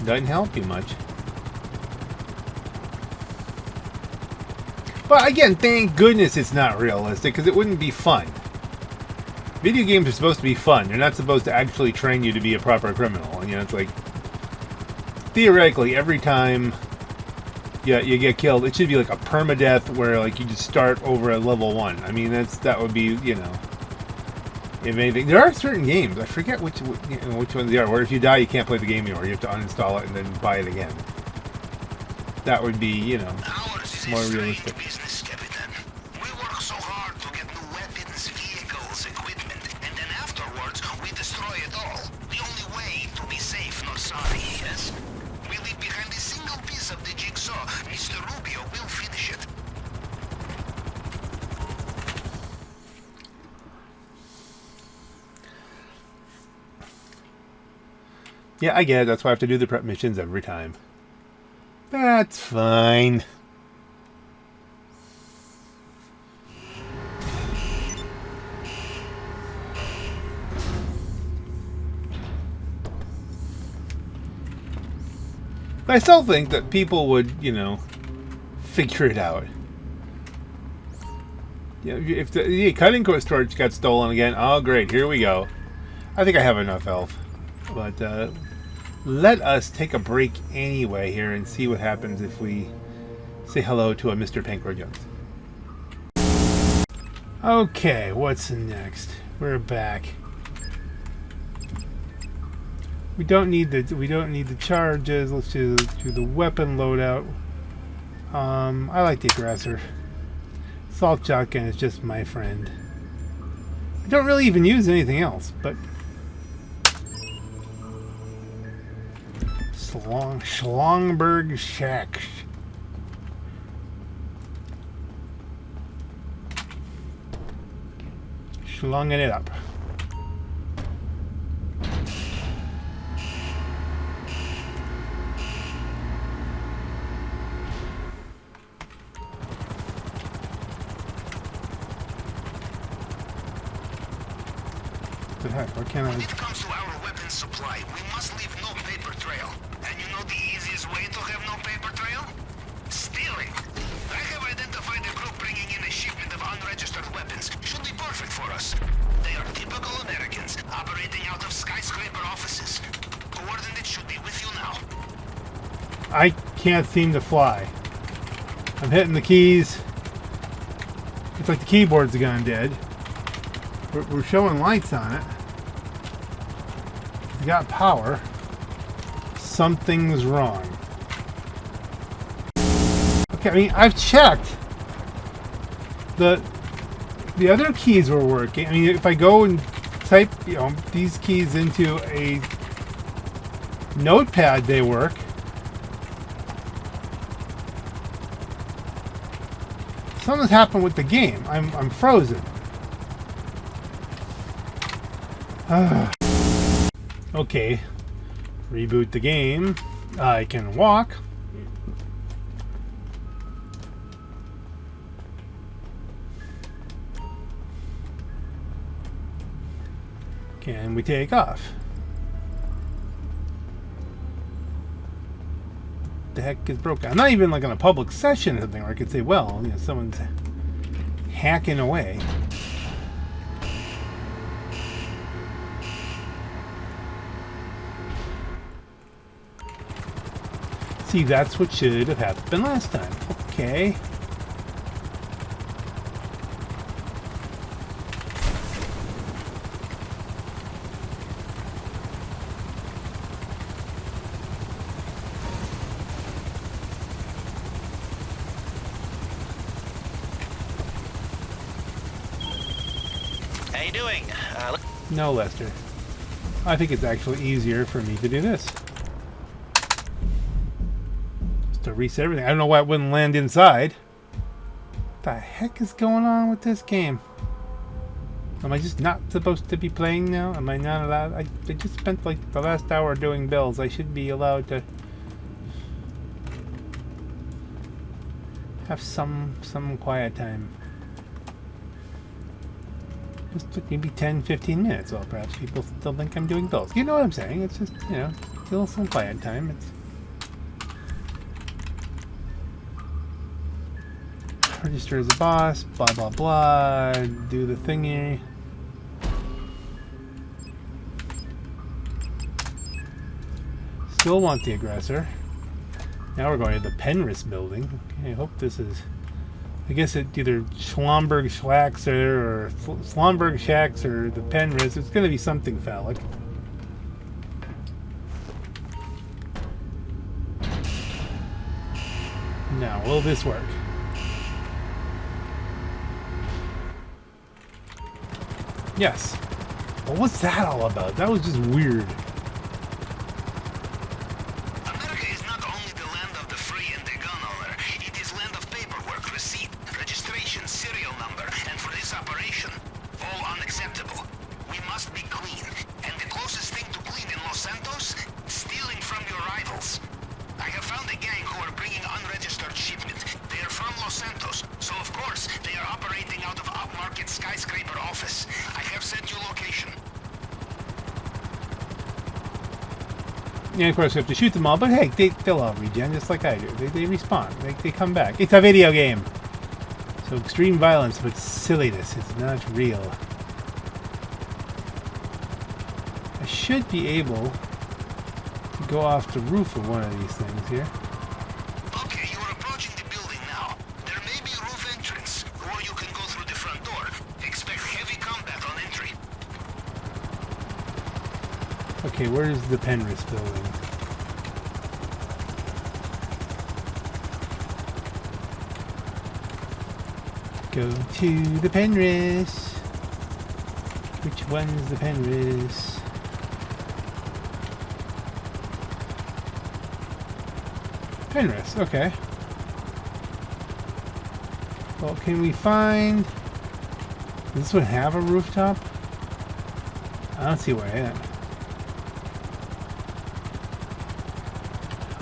Doesn't help you much. But again, thank goodness it's not realistic, because it wouldn't be fun. Video games are supposed to be fun. They're not supposed to actually train you to be a proper criminal. You know, it's like... Theoretically, every time you get killed, it should be like a permadeath where like you just start over at level 1. I mean, that would be, you know... If anything, there are certain games, I forget which ones they are, where if you die you can't play the game anymore, you have to uninstall it and then buy it again. That would be, you know, more realistic. Business, Captain. We work so hard to get new weapons, vehicles, equipment, and then afterwards we destroy it all. The only way to be safe, not sorry, yes? We leave behind a single piece of the jigsaw. Mr. Rubio will finish it. Yeah, I get it. That's why I have to do the prep missions every time. That's fine. But I still think that people would, you know, figure it out. Yeah, if the cutting torch got stolen again, oh great, here we go. I think I have enough health. But let us take a break anyway here and see what happens if we say hello to a Mr. Pancro Jones. Okay, what's next? We're back. We don't need the charges. Let's do the weapon loadout. I like the aggressor. Assault shotgun is just my friend. I don't really even use anything else, but Schlongberg Shack. Schlunging it up. What the heck? Why can't When I? it comes to our weapons supply, we must leave no paper trail. And you know the easiest way to have no paper trail? Stealing. I have identified a group bringing in a shipment of unregistered weapons. Should be perfect for us. They are typical Americans, operating out of skyscraper offices. Coordinates should be with you now. I can't seem to fly. I'm hitting the keys. It's like the keyboard's gone dead. We're showing lights on it. We got power. Something's wrong. Okay, I mean, I've checked. The other keys were working. I mean, if I go and type, these keys into a notepad, they work. Something's happened with the game. I'm frozen. Okay. Reboot the game. I can walk. Can we take off? The heck is broken? I'm not even like on a public session or something where I could say, well, someone's hacking away. See, that's what should have happened last time. Okay. How you doing? No, Lester. I think it's actually easier for me to do this. Just to reset everything. I don't know why it wouldn't land inside. What the heck is going on with this game? Am I just not supposed to be playing now? Am I not allowed? I just spent like the last hour doing bills. I should be allowed to have some quiet time. Just took maybe 10-15 minutes. Well, perhaps people still think I'm doing bills. You know what I'm saying? It's just, still some quiet time. It's register as a boss, blah blah blah, do the thingy. Still want the aggressor. Now we're going to the Penrith building. Okay, I hope this is, I guess it's either Schlomberg Schlacks or Slomberg Shacks or the Penrith. It's going to be something phallic. Now, will this work? Yes. What was that all about? That was just weird. America is not only the land of the free and the gun owner, it is land of paperwork, receipt, registration, serial number, and for this operation, all unacceptable. We must be clean, and the closest thing to clean in Los Santos, stealing from your rivals. I have found a gang who are bringing unregistered shipment. They are from Los Santos, so of course they are operating out of upmarket skyscraper office. I have sent you location. Yeah, of course we have to shoot them all, but hey, they'll all regen just like I do. They respawn. They come back. It's a video game. So extreme violence, but silliness is not real. I should be able to go off the roof of one of these things here. Okay, you are approaching the building now. There may be a roof entrance, or you can go through the front door. Expect heavy combat on entry. Okay, where's the Penrith building? Go to the Penrith. Which one's the Penrith? Penrith, okay. Well, can we find Does this one have a rooftop? I don't see where I am.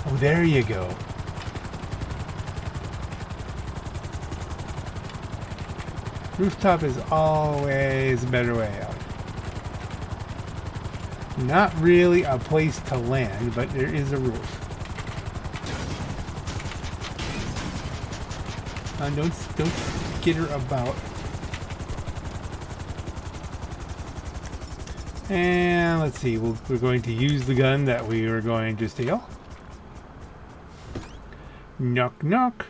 Oh, there you go. Rooftop is always a better way out. Not really a place to land, but there is a roof. Don't skitter about. And let's see, we're going to use the gun that we were going to steal. Knock, knock.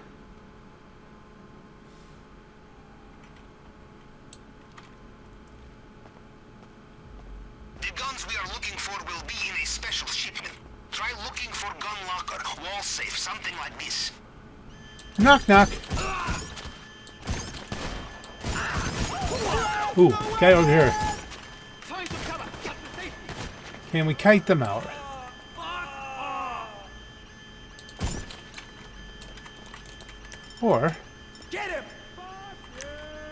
The guns we are looking for will be in a special shipment. Try looking for gun locker, wall safe, something like this. Knock, knock. Ooh, guy over here. Can we kite them out? Or Get him!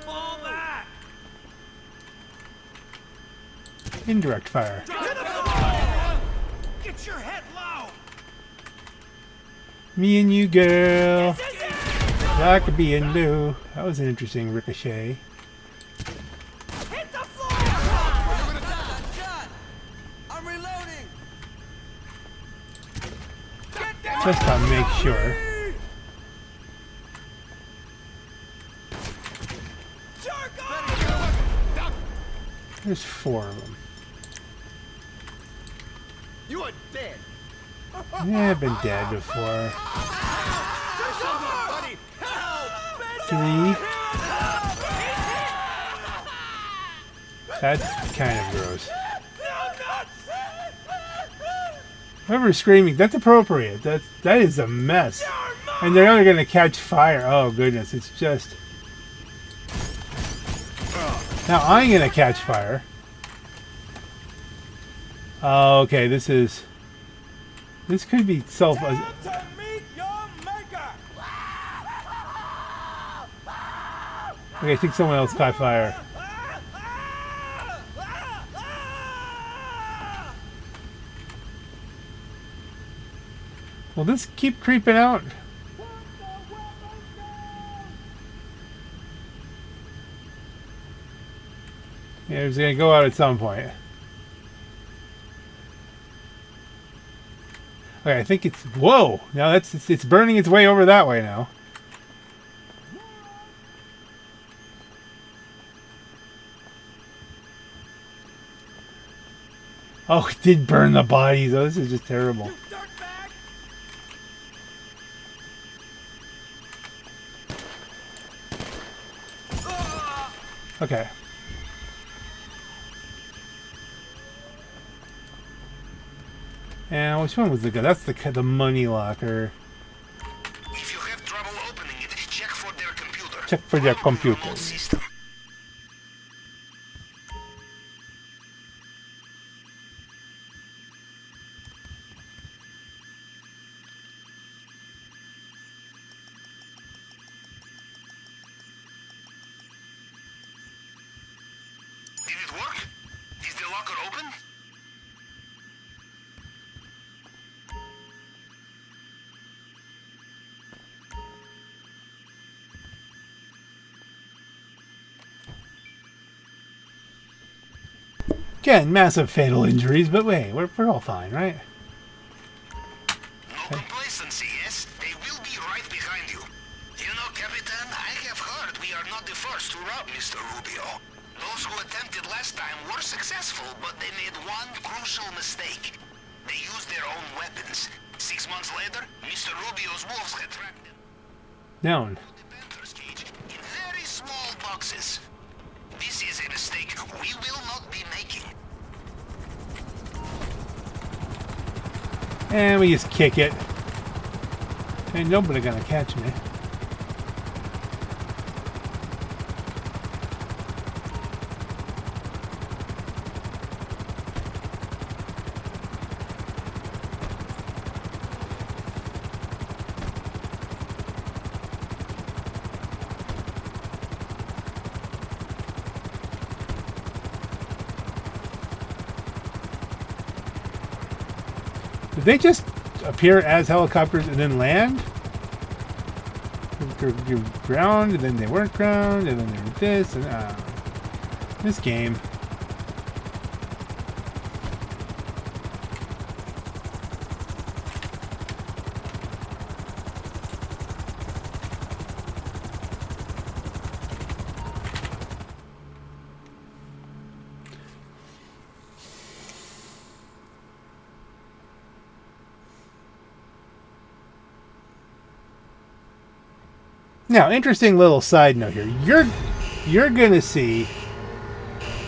Fall back! indirect fire. Get your head low! Me and you, girl. That could be in blue. That was an interesting ricochet. Hit the floor! I'm reloading! Just to make sure. There's 4 of them. You are dead! Yeah, I've been dead before. 3. That's kind of gross. Whoever's screaming, that's appropriate. That is a mess. And they're only gonna catch fire. Oh goodness, it's just. Now I'm gonna catch fire. Oh, okay, this could be self. Okay, I think someone else caught fire. Will this keep creeping out? Yeah, it's gonna go out at some point. Okay, I think it's. Whoa! Now it's burning its way over that way now. Oh, it did burn the bodies. Oh, this is just terrible. Okay. And which one was the gun? That's the money locker. If you have trouble opening it, check for their computer. Check for their Probably computer. remote system. Did it work? Is the locker open? Again, massive fatal injuries, but wait, we're all fine, right? No complacency, yes? They will be right behind you. You know, Capitan, I have heard we are not the first to rob Mr. Rubio. Those who attempted last time were successful, but they made one crucial mistake. They used their own weapons. 6 months later, Mr. Rubio's wolves had tracked them. Down. The Panther's cage in very small boxes. This is a mistake we will not be making. And we just kick it. Ain't nobody gonna catch me. Did they just appear as helicopters and then land? You're ground, and then they weren't ground, and then they were this, and this game. Now, interesting little side note here. You're gonna see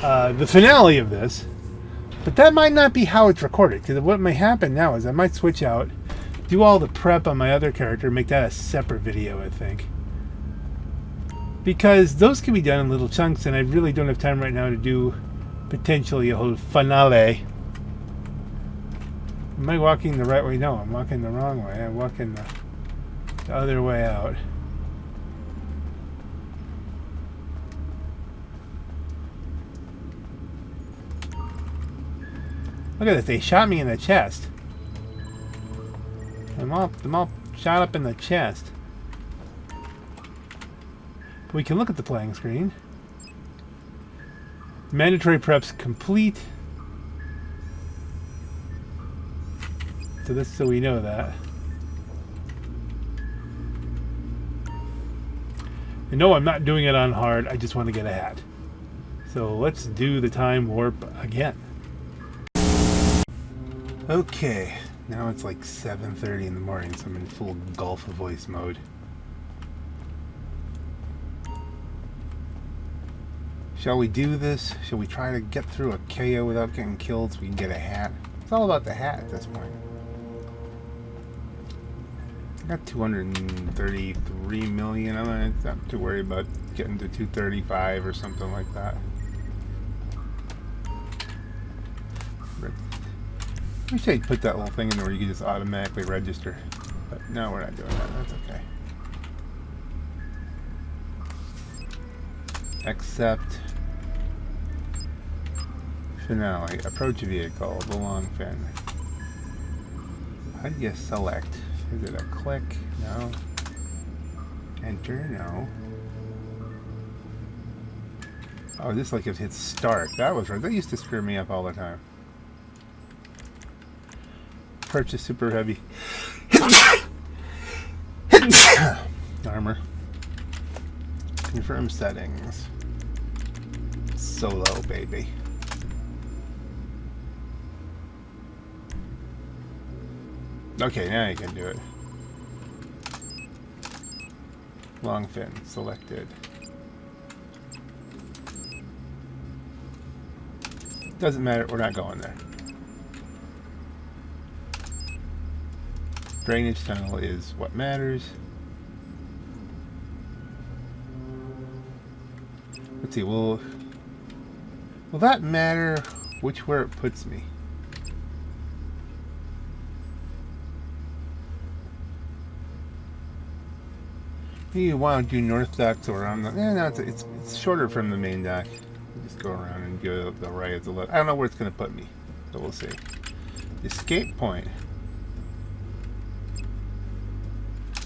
the finale of this, but that might not be how it's recorded. Because what may happen now is I might switch out, do all the prep on my other character, make that a separate video, I think. Because those can be done in little chunks, and I really don't have time right now to do potentially a whole finale. Am I walking the right way? No, I'm walking the wrong way. I'm walking the other way out. Look at this, they shot me in the chest. I'm all shot up in the chest. But we can look at the playing screen. Mandatory preps complete. So we know that. And no, I'm not doing it on hard, I just want to get a hat. So let's do the time warp again. Okay, now it's like 7:30 in the morning, so I'm in full Golf of Voice mode. Shall we do this? Shall we try to get through a KO without getting killed so we can get a hat? It's all about the hat at this point. I got 233 million. I'm not too worried about getting to 235 or something like that. I wish I'd put that little thing in there where you could just automatically register. But no, we're not doing that. That's okay. Accept. Finale. Approach vehicle. The long fin. How do you select? Is it a click? No. Enter? No. Oh, this like it hits start. That was right. That used to screw me up all the time. Purchase super heavy armor. Confirm settings. Solo, baby. Okay, now you can do it. Long fin selected. Doesn't matter, we're not going there. Drainage tunnel is what matters. Let's see, will that matter where it puts me? You want to do north docks or around the... no, it's shorter from the main dock. You just go around and go the right or the left. I don't know where it's going to put me, so we'll see. Escape point.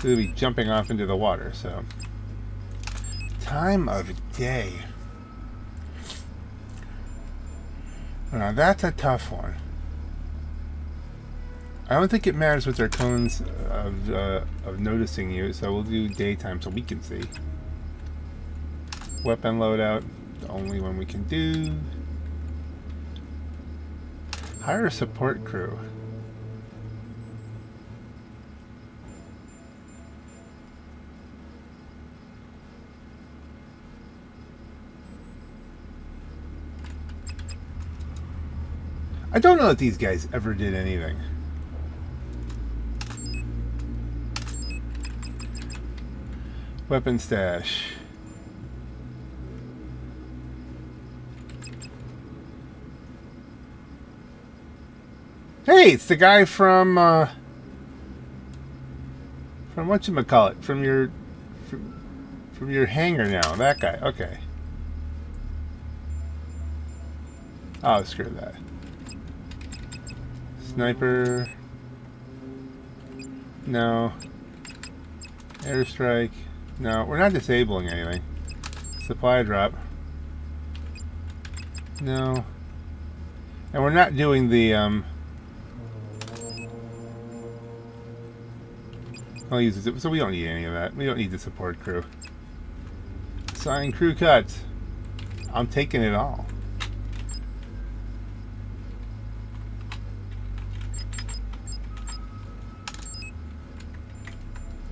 It'll be jumping off into the water, so. Time of day. Now that's a tough one. I don't think it matters with their tones of noticing you, so we'll do daytime so we can see. Weapon loadout, the only one we can do. Hire a support crew. I don't know if these guys ever did anything. Weapon stash. Hey, it's the guy from whatchamacallit, from your hangar now. That guy. Okay. Oh, screw that. Sniper. No. Airstrike. No, we're not disabling anything. Supply drop. No. And we're not doing the, I'll use it, so we don't need any of that. We don't need the support crew. Sign crew cuts. I'm taking it all.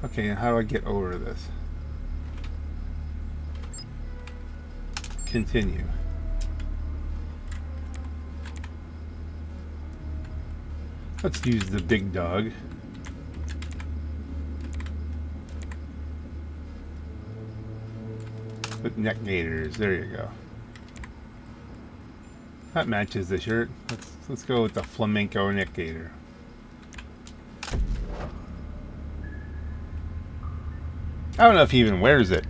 Okay, and how do I get over this? Continue. Let's use the big dog. Put neck gaiters. There you go. That matches the shirt. Let's go with the flamenco neck gaiter. I don't know if he even wears it.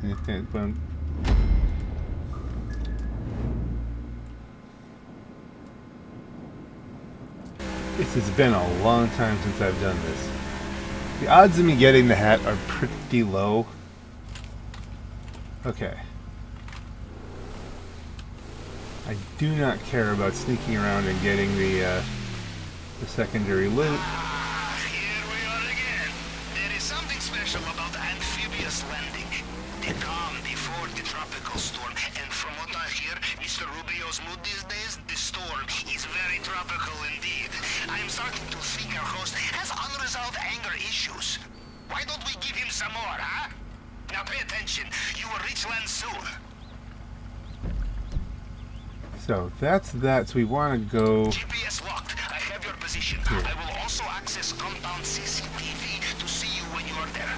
This has been a long time since I've done this. The odds of me getting the hat are pretty low. Okay. I do not care about sneaking around and getting the secondary loot. Here we are again. There is something special about amphibious landing. The calm before the tropical storm. And from what I hear, Mr. Rubio's mood these days, the storm is very tropical indeed. I am starting to think our host has unresolved anger issues. Why don't we give him some more, huh? Now pay attention. You will reach land soon. So that's that. So we want to go. GPS locked. I have your position. Here. I will also access compound CCTV to see you when you are there.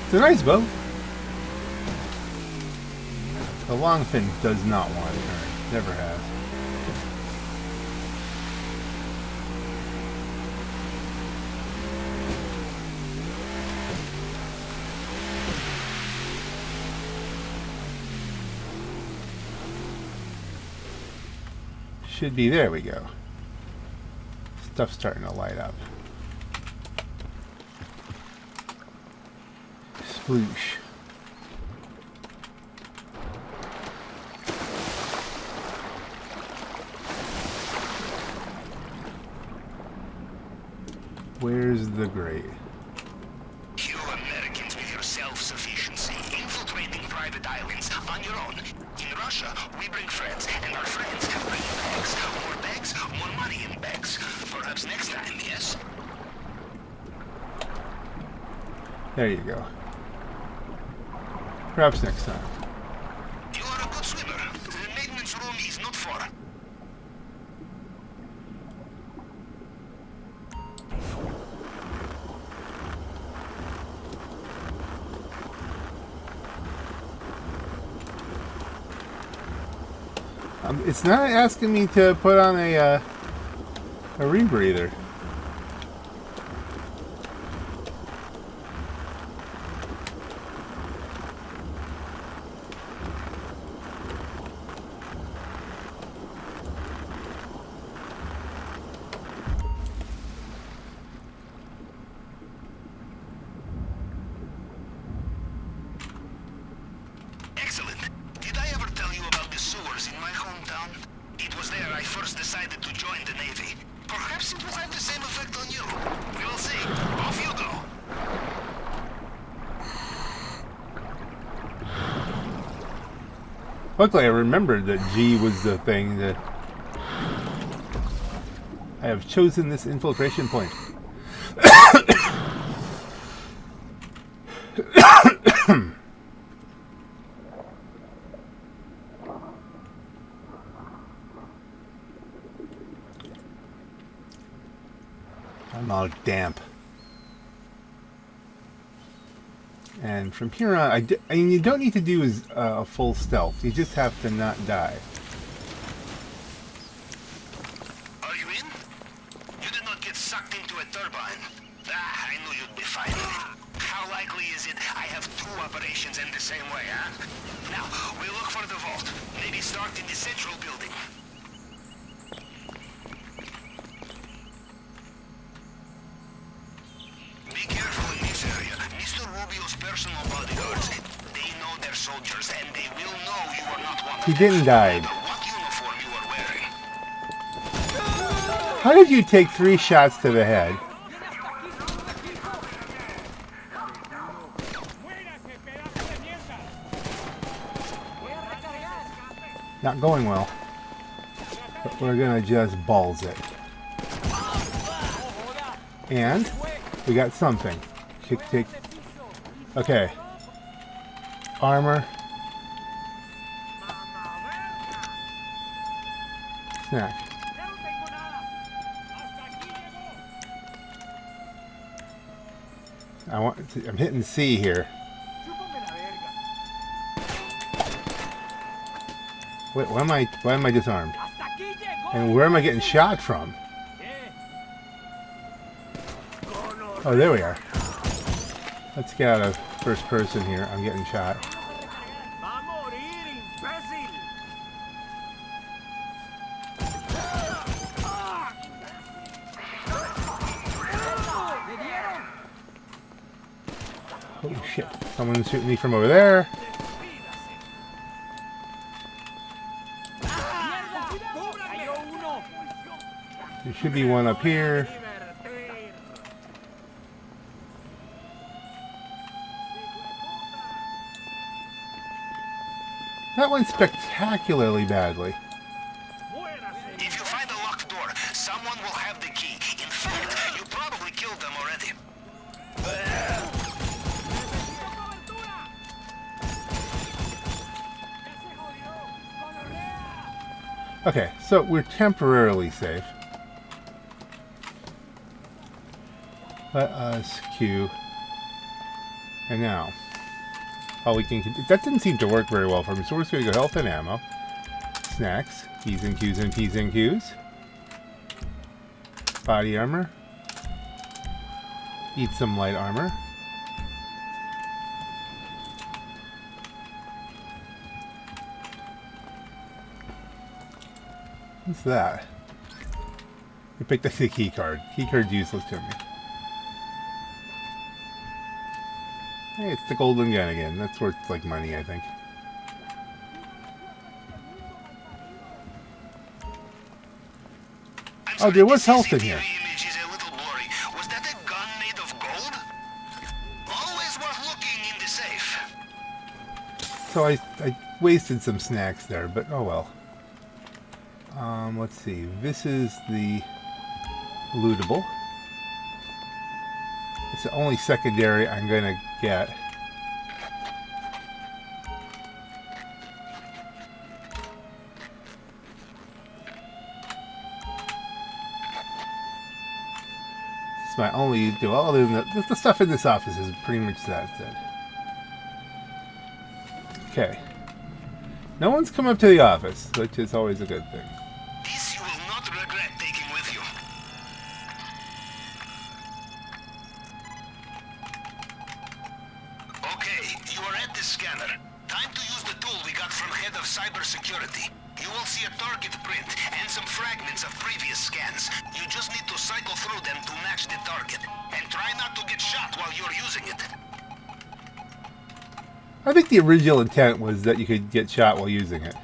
It's a nice boat. The longfin does not want to turn. Never has. Should be. There we go. Stuff's starting to light up. Sploosh. Where's the grade? You Americans with your self-sufficiency, infiltrating private islands on your own. In Russia, we bring friends, and our friends bring bags, more money in bags. Perhaps next time, yes? There you go. Perhaps next time. You are a good swimmer. The maintenance room is not far. It's not asking me to put on a rebreather. Excellent. Did I ever tell you about the sewers in my hometown? It was there I first decided to join the Navy. Perhaps it will have the same effect on you. We will see. Off you go. Luckily, I remembered that G was the thing that I have chosen this infiltration point. I'm all damp. And from here on, I mean, you don't need to do is a full stealth. You just have to not die. Are you in? You did not get sucked into a turbine. I knew you'd be fighting. How likely is it I have two operations in the same way, huh? Now, we look for the vault. Maybe start in the central building. personal bodyguards. They know their soldiers, and they will know you are not one of He them. didn't die. What uniform you are wearing? How did you take 3 shots to the head? Not going well. But we're gonna just balls it. And we got something. Kick. Okay. Armor. Snack. I'm hitting C here. Wait, why am I disarmed? And where am I getting shot from? Oh, there we are. Let's get out of first person here. I'm getting shot. Holy shit. Someone's shooting me from over there. There should be one up here. That went spectacularly badly. If you find a locked door, someone will have the key. In fact, you probably killed them already. Okay, so we're temporarily safe. Let us queue. And now, all we can... That didn't seem to work very well for me, so we're just going to go health and ammo. Snacks. P's and Q's and P's and Q's. Body armor. Eat some light armor. What's that? I picked up the key card. Key card's useless to me. Hey, it's the golden gun again. That's worth like money, I think. Oh, there was health in here. Image is a little blurry. Was that a gun made of gold? Always worth looking in the safe. So I wasted some snacks there, but oh well. Let's see. This is the lootable. It's the only secondary I'm gonna get. It's my only do. Other than the stuff in this office is pretty much that's it. Okay. No one's come up to the office, which is always a good thing. This you will not regret taking with you. Okay, you are at the scanner. Time to use the tool we got from head of cybersecurity. You will see a target print and some fragments of previous scans. You just need to cycle through them to match the target. And try not to get shot while you're using it. I think the original intent was that you could get shot while using it.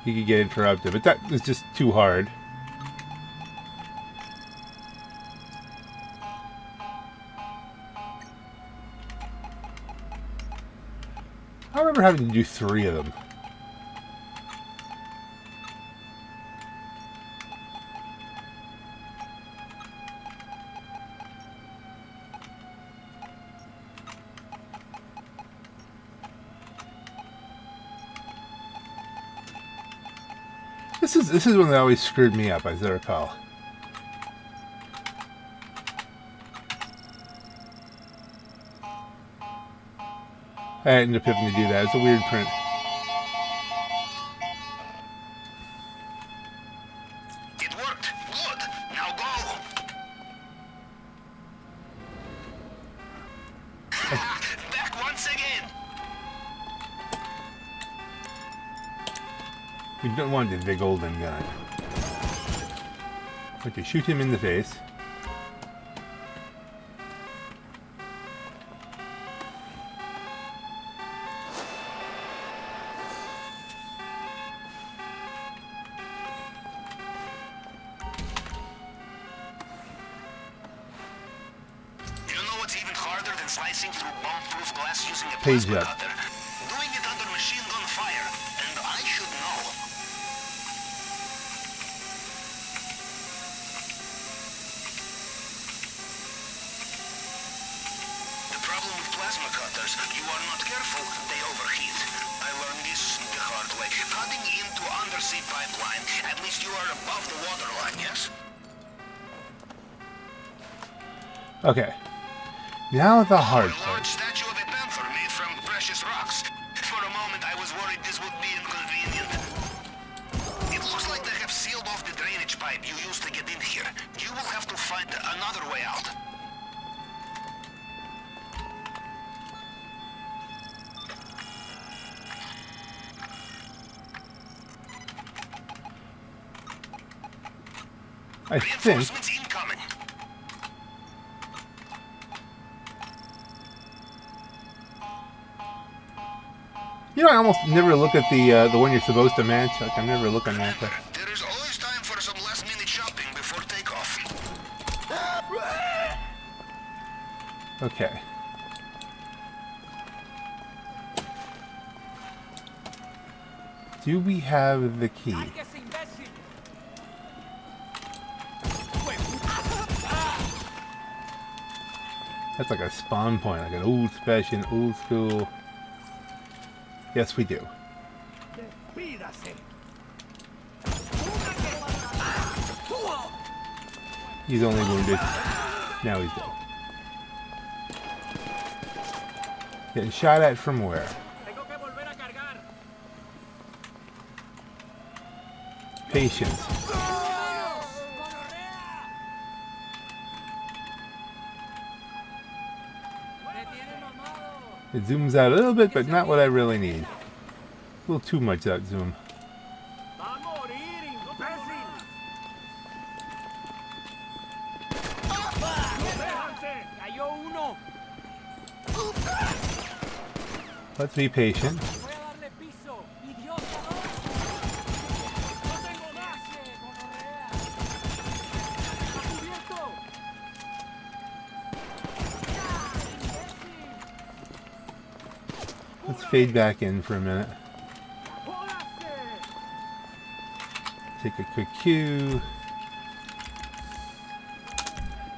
You could get interrupted, but that was just too hard. I remember having to do 3 of them. This is one that always screwed me up, as I recall. I ended up having to do that. It's a weird print. It worked. Good. Now go. Back once again. We don't want the big golden gun. But you shoot him in the face. and slicing through bomb-proof glass using a Page plasma up. cutter. Doing it under machine gun fire. And I should know. The problem with plasma cutters, you are not careful, they overheat. I learned this the hard way. Cutting into undersea pipeline, at least you are above the waterline, yes? Okay. Now the hard A part. large statue of a panther made from precious rocks. For a moment I was worried this would be inconvenient. It looks like they have sealed off the drainage pipe you used to get in here. You will have to find another way out. I think. Reinforcements incoming. You know, I almost never look at the one you're supposed to match. Like, I'm never looking at that. There is always time for some last-minute shopping before takeoff. Okay. Do we have the key? That's like a spawn point, like an old-fashioned, old-school. Yes, we do. He's only wounded. Now he's dead. Getting shot at from where? Patience. It zooms out a little bit, but not what I really need. A little too much, that zoom. Let's be patient. Let's fade back in for a minute. Take a quick cue.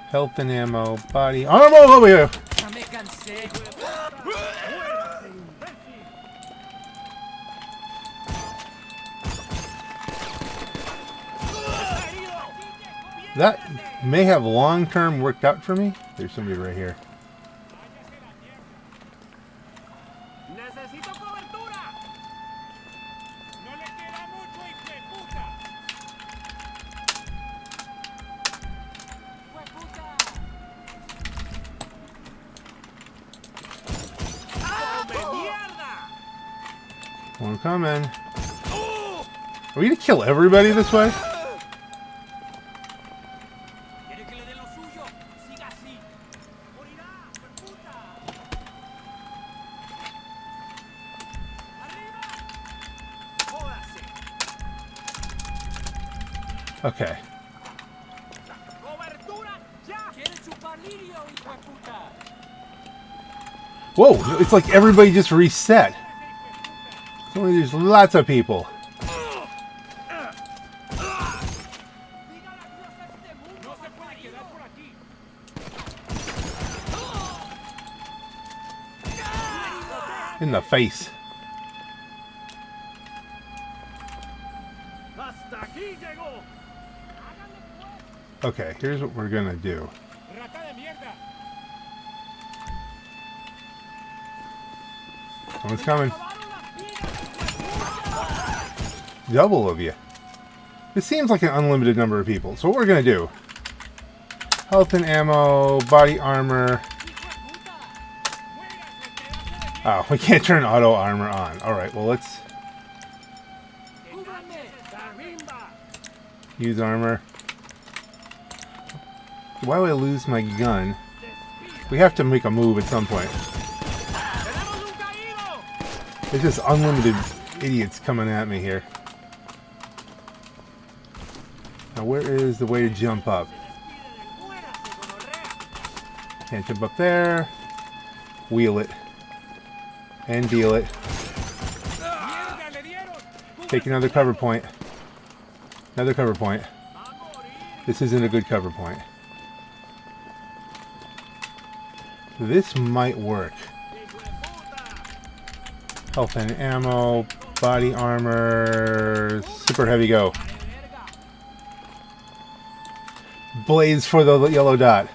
Health and ammo, body, armor over here! That may have long-term worked out for me. There's somebody right here. One coming. Are we gonna kill everybody this way? Okay. Whoa, it's like everybody just reset. Only there's lots of people. In the face. Okay, here's what we're gonna do. Someone's coming. Double of you. It seems like an unlimited number of people. So what we're gonna do? Health and ammo, body armor. Oh, we can't turn auto armor on. Alright, well let's use armor. Why would I lose my gun? We have to make a move at some point. There's just unlimited idiots coming at me here. Now where is the way to jump up? Can't jump up there. Wheel it. And deal it. Take another cover point. Another cover point. This isn't a good cover point. This might work. Health and ammo. Body armor. Super heavy go. Blaze for the yellow dot.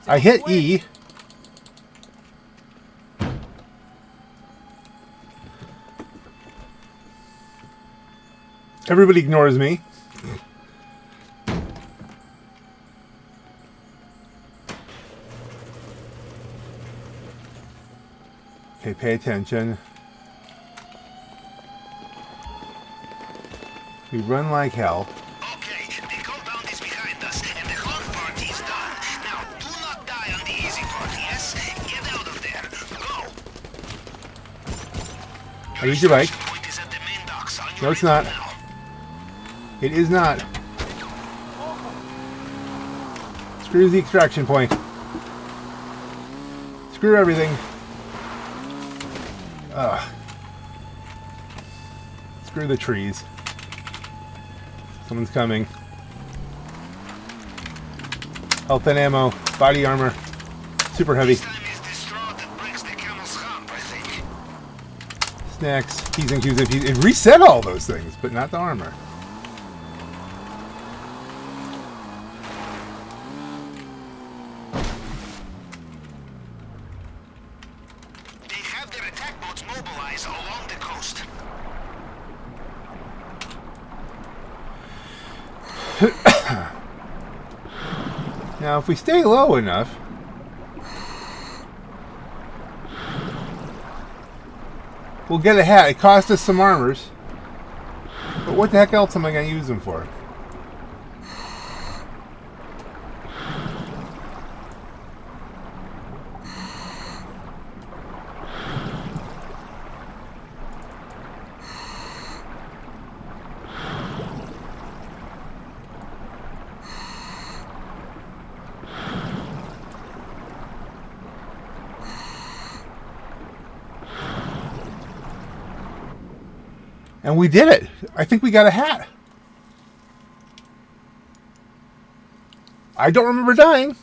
I hit E. Everybody ignores me. Okay, pay attention. We run like hell. Okay, the compound is behind us, and the hard part is done. Now, do not die on the easy part, yes? Get out of there. Go. I need your bike. Point is at the main docks. On your No, it's way not. now. It is not. Screw the extraction point. Screw everything. Ugh. Screw the trees. Someone's coming. Health and ammo. Body armor. Super heavy. This time is the straw that breaks the camel's hump, I think. Snacks. P's and Q's and P's. It reset all those things, but not the armor. They have their attack boats mobilized along the coast. Now, if we stay low enough, we'll get a hat. It cost us some armors. But what the heck else am I going to use them for? And we did it. I think we got a hat. I don't remember dying.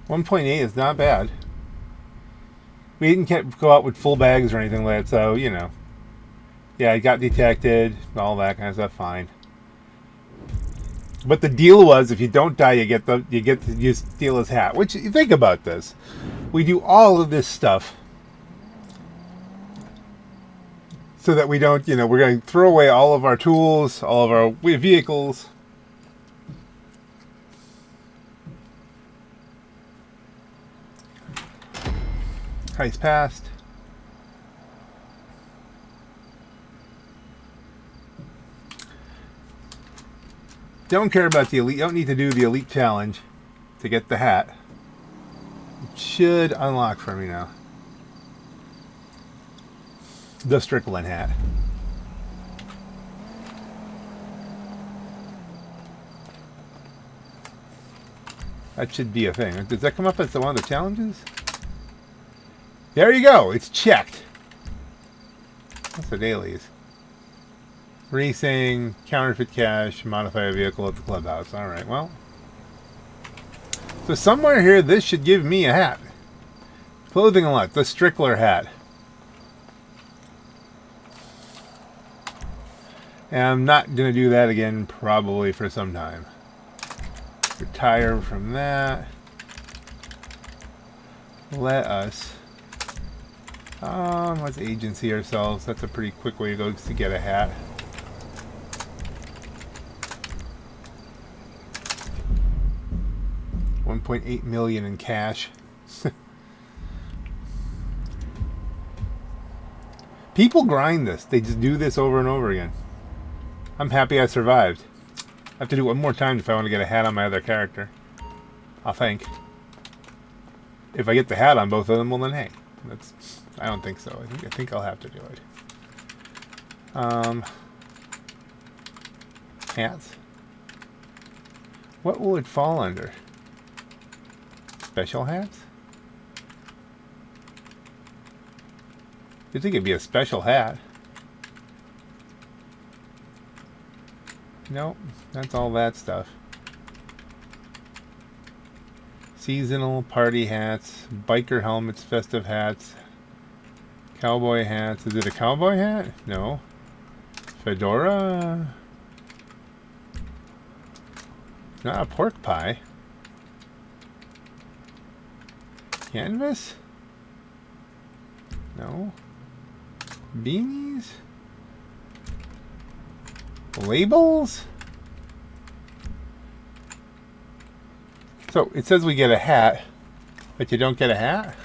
$1.8 is not bad. We didn't go out with full bags or anything like that, so, you know. Yeah, it got detected, all that kind of stuff, fine. But the deal was, if you don't die, you steal his hat. Which, you think about this. We do all of this stuff so that we don't, you know, we're going to throw away all of our tools, all of our vehicles. Heist passed. Don't care about the elite. Don't need to do the elite challenge to get the hat. It should unlock for me now. The Strickler Hat. That should be a thing. Does that come up as one of the challenges? There you go. It's checked. What's the dailies? Racing, counterfeit cash, modify a vehicle at the clubhouse. Alright, well. So somewhere here, this should give me a hat. Clothing a lot. The Strickler Hat. And I'm not going to do that again probably for some time. Retire from that. Let us... let's agency ourselves. That's a pretty quick way to go to get a hat. $1.8 million in cash. People grind this. They just do this over and over again. I'm happy I survived. I have to do it one more time if I want to get a hat on my other character. I think. If I get the hat on both of them, well then hey. I don't think so. I think I'll have to do it. Hats. What will it fall under? Special hats? You'd think it'd be a special hat. Nope, that's all that stuff. Seasonal party hats, biker helmets, festive hats, cowboy hats. Is it a cowboy hat? No. Fedora? It's not a pork pie. Canvas? No. Beanies? Labels? So it says we get a hat, but you don't get a hat?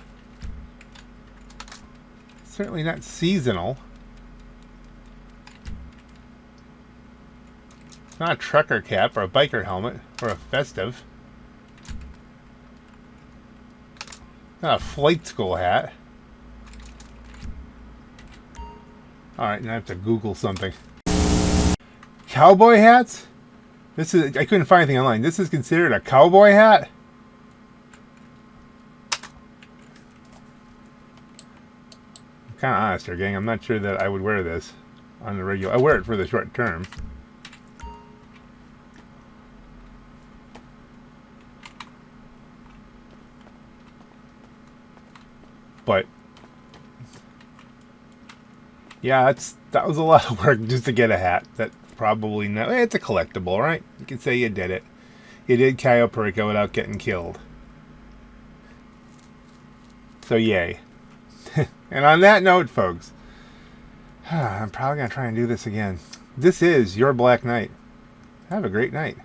Certainly not seasonal. It's not a trucker cap or a biker helmet or a festive. Not a flight school hat. Alright, now I have to Google something. Cowboy hats? I couldn't find anything online. This is considered a cowboy hat? I'm kind of honest here, gang. I'm not sure that I would wear this on the regular. I wear it for the short term. But yeah, that was a lot of work just to get a hat. That probably not. It's a collectible, right? You can say you did it. You did Cayo Perico without getting killed. So yay. And on that note, folks, I'm probably gonna try and do this again. This is your Black Knight. Have a great night.